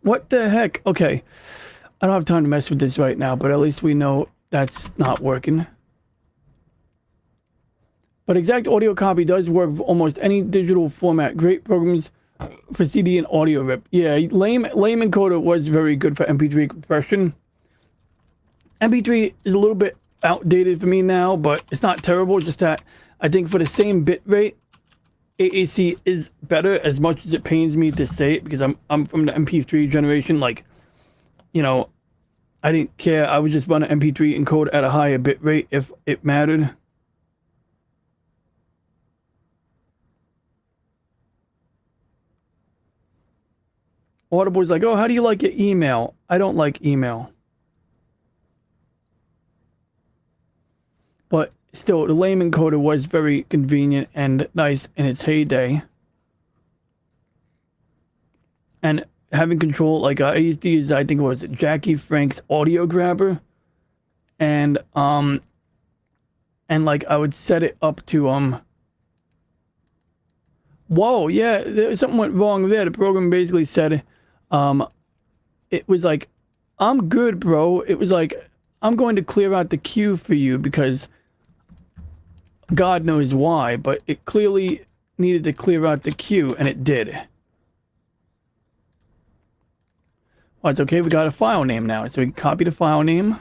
What the heck? Okay. I don't have time to mess with this right now, but at least we know that's not working. But exact audio copy does work for almost any digital format. Great programs for CD and audio rip. Yeah, lame encoder was very good for MP3 compression. MP3 is a little bit outdated for me now, but it's not terrible. Just that I think for the same bit rate, AAC is better, as much as it pains me to say it, because I'm from the MP3 generation. Like, you know, I didn't care. I would just run an MP3 encode at a higher bit rate if it mattered. Audible's like, oh, how do you like your email? I don't like email. But still, the lame encoder was very convenient and nice in its heyday. And having control, like I used to use, I think it was Jackie Frank's audio grabber. And like I would set it up to, whoa, yeah, something went wrong there. The program basically said, it was like, I'm good, bro. It was like, I'm going to clear out the queue for you because God knows why, but it clearly needed to clear out the queue, and it did. Well, it's okay. We got a file name now, so we can copy the file name.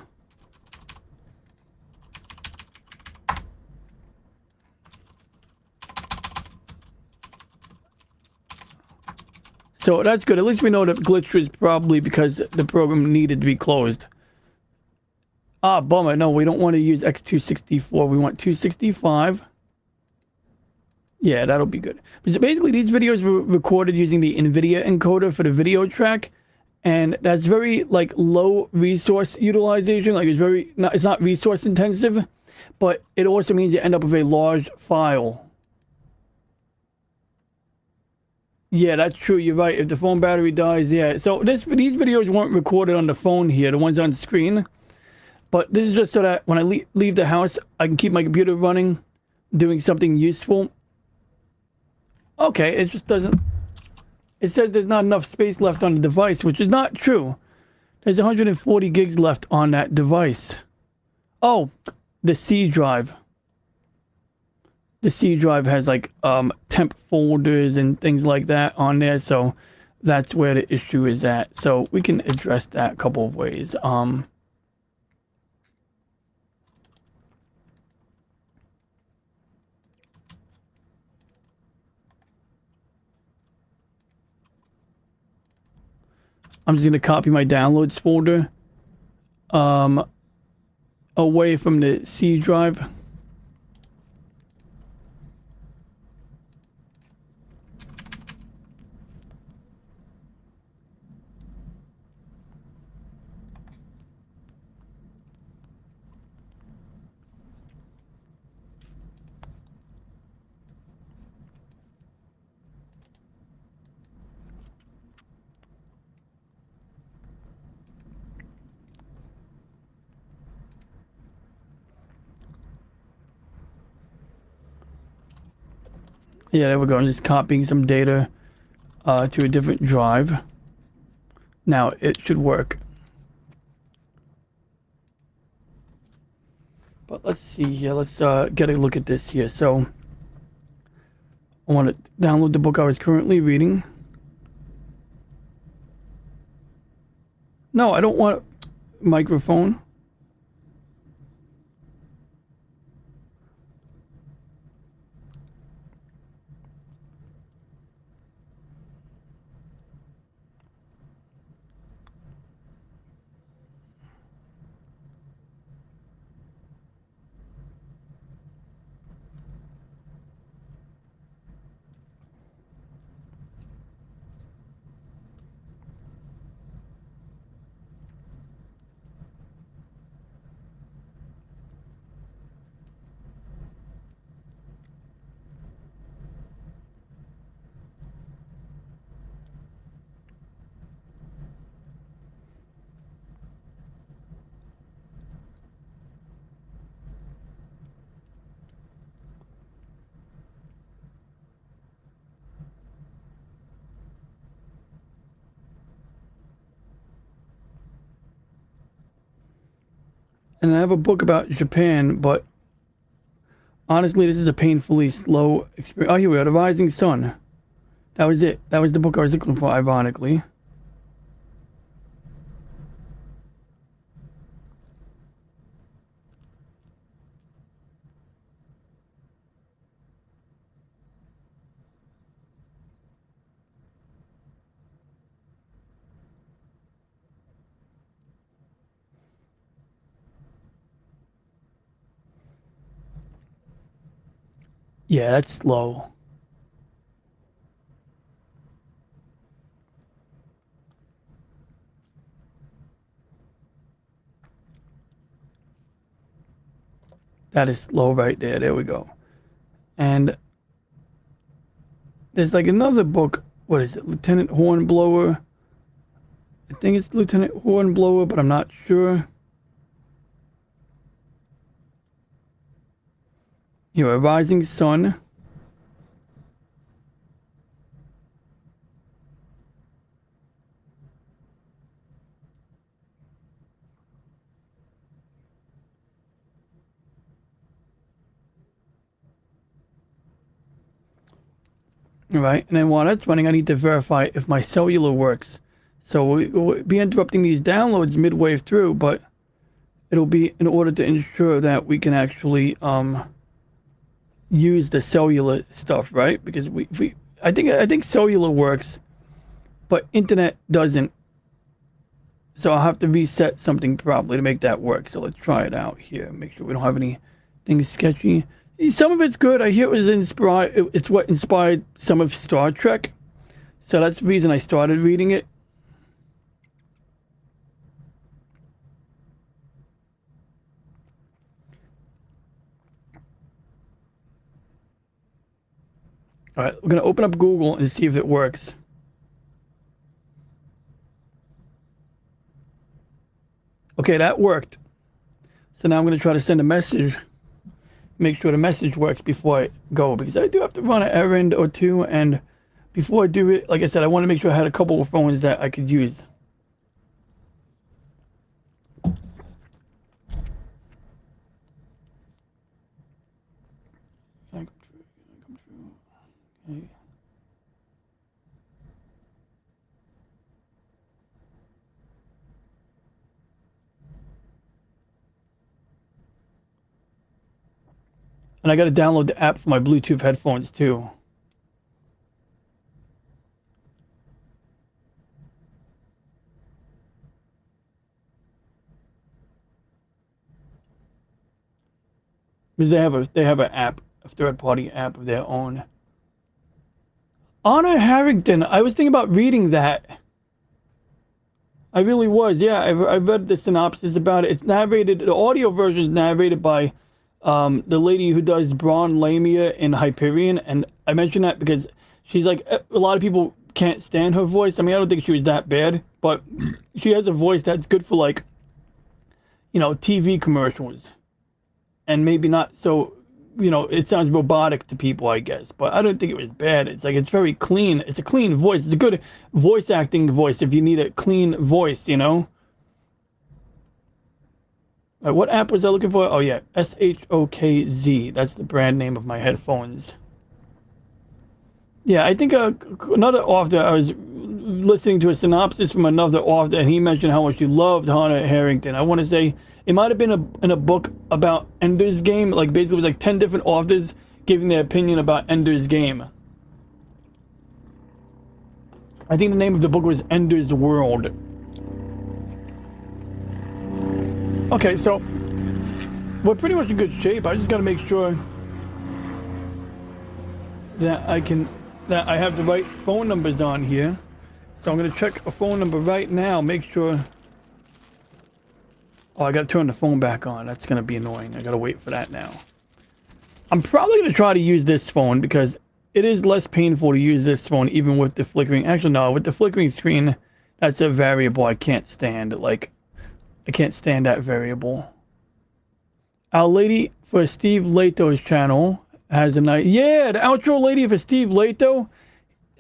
So that's good. At least we know the glitch was probably because the program needed to be closed. Ah, bummer. No, we don't want to use X264. We want 265. Yeah, that'll be good. Because basically, these videos were recorded using the NVIDIA encoder for the video track. And that's very, like, low resource utilization. Like, it's not resource intensive. But it also means you end up with a large file. Yeah, that's true. You're right. If the phone battery dies, yeah. So these videos weren't recorded on the phone here, the ones on the screen. But this is just so that when I leave the house, I can keep my computer running, doing something useful. Okay, it just doesn't... It says there's not enough space left on the device, which is not true. There's 140 gigs left on that device. Oh, the C drive. The C drive has like temp folders and things like that on there, so that's where the issue is at. So we can address that a couple of ways. I'm just going to copy my downloads folder away from the C drive. Yeah, there we go. I'm just copying some data to a different drive. Now, it should work. But let's see here. Let's get a look at this here. So, I want to download the book I was currently reading. No, I don't want a microphone. And I have a book about Japan, but honestly, this is a painfully slow experience. Oh, here we are, The Rising Sun. That was it. That was the book I was looking for, ironically. Yeah, that's slow. That is slow right there. There we go. And there's like another book. What is it? Lieutenant Hornblower. I think it's Lieutenant Hornblower, but I'm not sure. Here, A Rising Sun. All right, and then while that's running, I need to verify if my cellular works. So we'll be interrupting these downloads midway through, but it'll be in order to ensure that we can actually use the cellular stuff, right? Because I think cellular works, but internet doesn't. So I'll have to reset something probably to make that work. So let's try it out here. Make sure we don't have anything sketchy. Some of it's good. I hear it was inspired. It's what inspired some of Star Trek. So that's the reason I started reading it. All right, we're going to open up Google and see if it works. Okay, that worked. So now I'm going to try to send a message. Make sure the message works before I go, because I do have to run an errand or two, and before I do it, like I said, I want to make sure I had a couple of phones that I could use. Okay. And I got to download the app for my Bluetooth headphones too. Because they have an app, a third-party app of their own. Honor Harrington. I was thinking about reading that. I really was. Yeah, I read the synopsis about it. It's narrated. The audio version is narrated by the lady who does Braun Lamia in Hyperion, and I mention that because she's like, a lot of people can't stand her voice. I mean, I don't think she was that bad, but she has a voice that's good for, like, TV commercials, and maybe not so, it sounds robotic to people, I guess, but I don't think it was bad. It's like, it's very clean. It's a clean voice. It's a good voice acting voice if you need a clean voice, What app was I looking for? Oh, yeah. SHOKZ. That's the brand name of my headphones. Yeah, I think another author, I was listening to a synopsis from another author, and he mentioned how much he loved Hannah Harrington. I want to say it might have been in a book about Ender's Game. Like, basically, it was like 10 different authors giving their opinion about Ender's Game. I think the name of the book was Ender's World. Okay, so we're pretty much in good shape. I just got to make sure that I have the right phone numbers on here. So I'm going to check a phone number right now, make sure. Oh, I got to turn the phone back on. That's going to be annoying. I got to wait for that now. I'm probably going to try to use this phone because it is less painful to use this phone even with the flickering. Actually, no, with the flickering screen, that's a variable I can't stand. Like, I can't stand that variable. Our lady for Steve Leto's channel has a nice... Yeah, the outro lady for Steve Leto.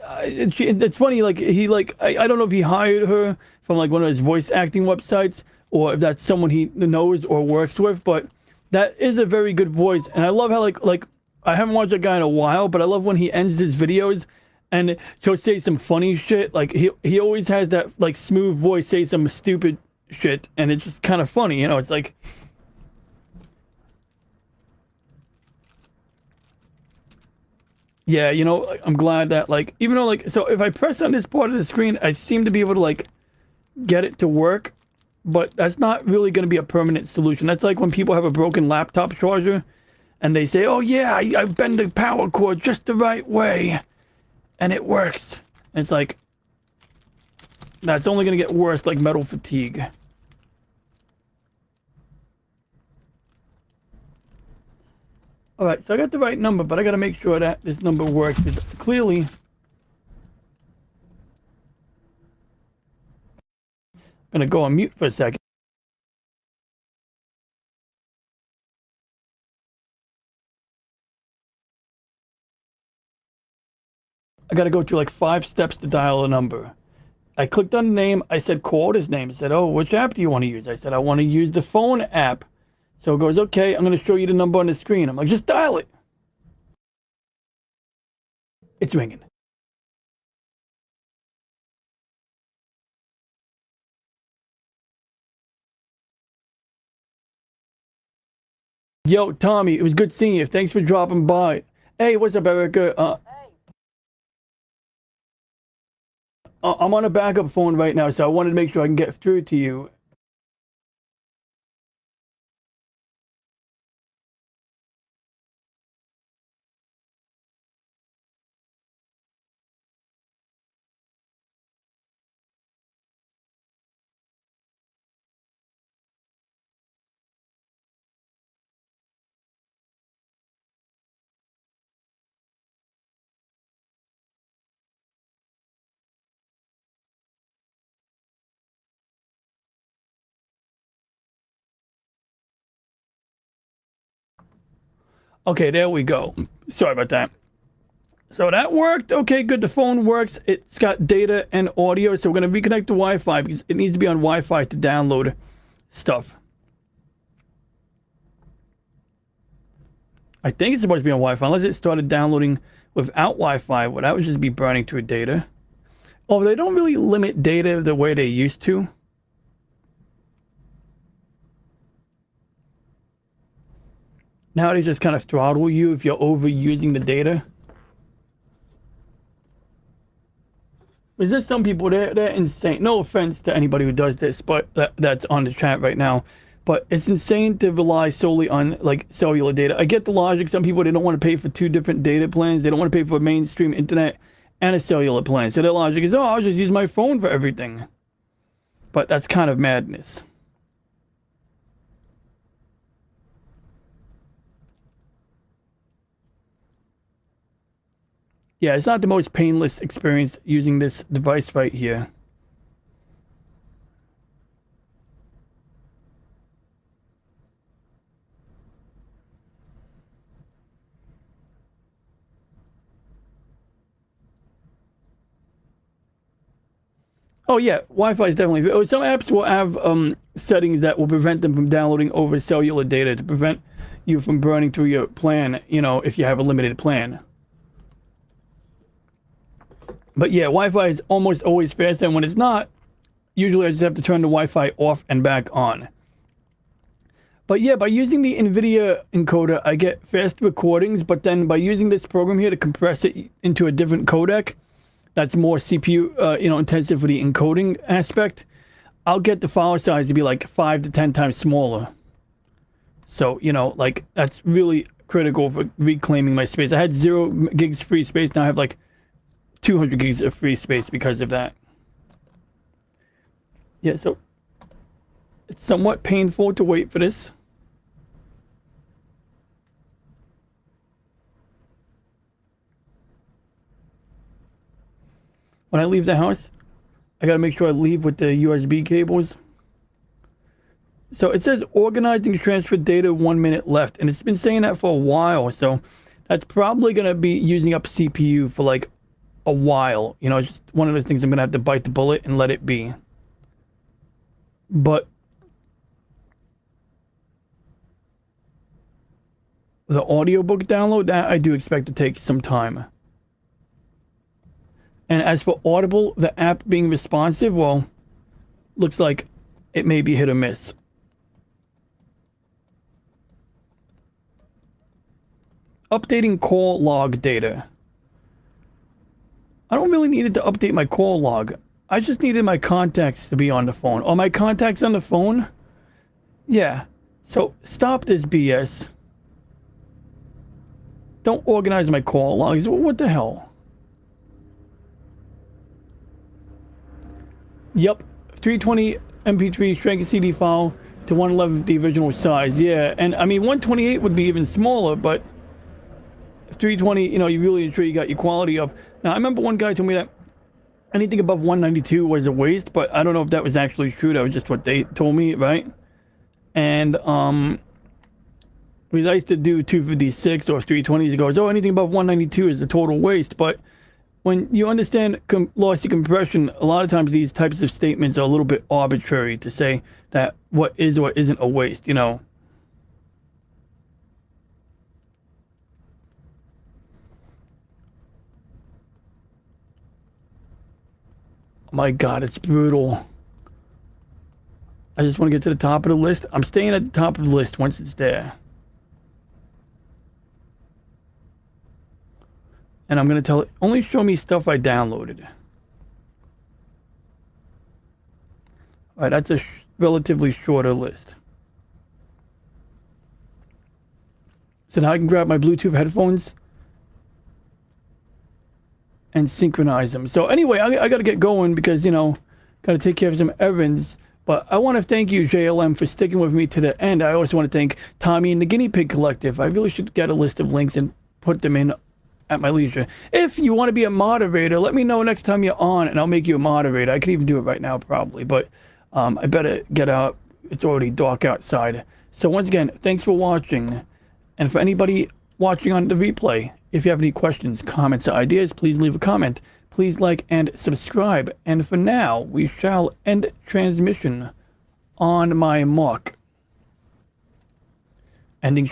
It's funny, like, I don't know if he hired her from, like, one of his voice acting websites, or if that's someone he knows or works with. But that is a very good voice, and I love how like I haven't watched that guy in a while, but I love when he ends his videos and he'll say some funny shit. Like he always has that like smooth voice, say some stupid shit, and it's just kind of funny, you know. It's like, yeah, you know, I'm glad that like, even though like, so if I press on this part of the screen, I seem to be able to like get it to work, but that's not really going to be a permanent solution. That's like when people have a broken laptop charger and they say, oh yeah, I bend the power cord just the right way and it works. And it's like, that's only going to get worse, like metal fatigue. All right, so I got the right number, but I got to make sure that this number works, because clearly I'm going to go on mute for a second. I got to go through like 5 steps to dial a number. I clicked on the name. I said, call his name. It said, oh, which app do you want to use? I said, I want to use the phone app. So it goes, okay, I'm going to show you the number on the screen. I'm like, just dial it. It's ringing. Yo, Tommy, it was good seeing you. Thanks for dropping by. Hey, what's up, Erica? I'm on a backup phone right now, so I wanted to make sure I can get through to you. Okay, there we go. Sorry about that. So that worked. Okay, good. The phone works. It's got data and audio. So we're going to reconnect to Wi-Fi because it needs to be on Wi-Fi to download stuff. I think it's supposed to be on Wi-Fi unless it started downloading without Wi-Fi. Well, that would just be burning through data. Oh, they don't really limit data the way they used to. Now they just kind of throttle you if you're overusing the data. Is there some people, they're insane. No offense to anybody who does this, but that's on the chat right now. But it's insane to rely solely on like cellular data. I get the logic. Some people, they don't want to pay for 2 different data plans. They don't want to pay for mainstream internet and a cellular plan. So their logic is, oh, I'll just use my phone for everything. But that's kind of madness. Yeah, it's not the most painless experience using this device right here. Oh yeah, Wi-Fi is definitely. Some apps will have settings that will prevent them from downloading over cellular data to prevent you from burning through your plan. You know, if you have a limited plan. But yeah, Wi-Fi is almost always fast, and when it's not, usually I just have to turn the Wi-Fi off and back on. But yeah, by using the NVIDIA encoder, I get fast recordings, but then by using this program here to compress it into a different codec, that's more CPU, intensive for the encoding aspect, I'll get the file size to be like 5 to 10 times smaller. So, you know, like that's really critical for reclaiming my space. I had 0 gigs free space, now I have like 200 gigs of free space because of that. Yeah, so it's somewhat painful to wait for this. When I leave the house, I gotta make sure I leave with the USB cables. So it says organizing transfer data 1 minute left, and it's been saying that for a while, so that's probably gonna be using up CPU for like a while. You know, it's just one of the things I'm gonna have to bite the bullet and let it be. But the audiobook download, that I do expect to take some time. And as for Audible, the app being responsive, well, looks like it may be hit or miss. Updating call log data. I don't really need it to update my call log. I just needed my contacts to be on the phone. Are my contacts on the phone? Yeah. So stop this BS. Don't organize my call logs. What the hell? Yep. 320 MP3 shrank CD file to 1/11 the original size. Yeah. And I mean, 128 would be even smaller, but 320, you know, you really ensure you got your quality up. Now, I remember one guy told me that anything above 192 was a waste, but I don't know if that was actually true. That was just what they told me, right? And because I used to do 256 or 320s, it goes, oh, anything above 192 is a total waste. But when you understand lossy compression, a lot of times these types of statements are a little bit arbitrary to say that what is or isn't a waste, you know. My God, it's brutal. I just want to get to the top of the list. I'm staying at the top of the list once it's there. And I'm going to tell it, only show me stuff I downloaded. All right, that's a relatively shorter list. So now I can grab my Bluetooth headphones and synchronize them. So anyway, I got to get going because, you know, got to take care of some errands. But I want to thank you, JLM, for sticking with me to the end. I also want to thank Tommy and the Guinea Pig Collective. I really should get a list of links and put them in at my leisure. If you want to be a moderator, let me know next time you're on, and I'll make you a moderator. I could even do it right now, probably. But I better get out. It's already dark outside. So once again, thanks for watching. And for anybody watching on the replay, if you have any questions, comments, or ideas, please leave a comment. Please like and subscribe. And for now, we shall end transmission on my mark. Ending transmission.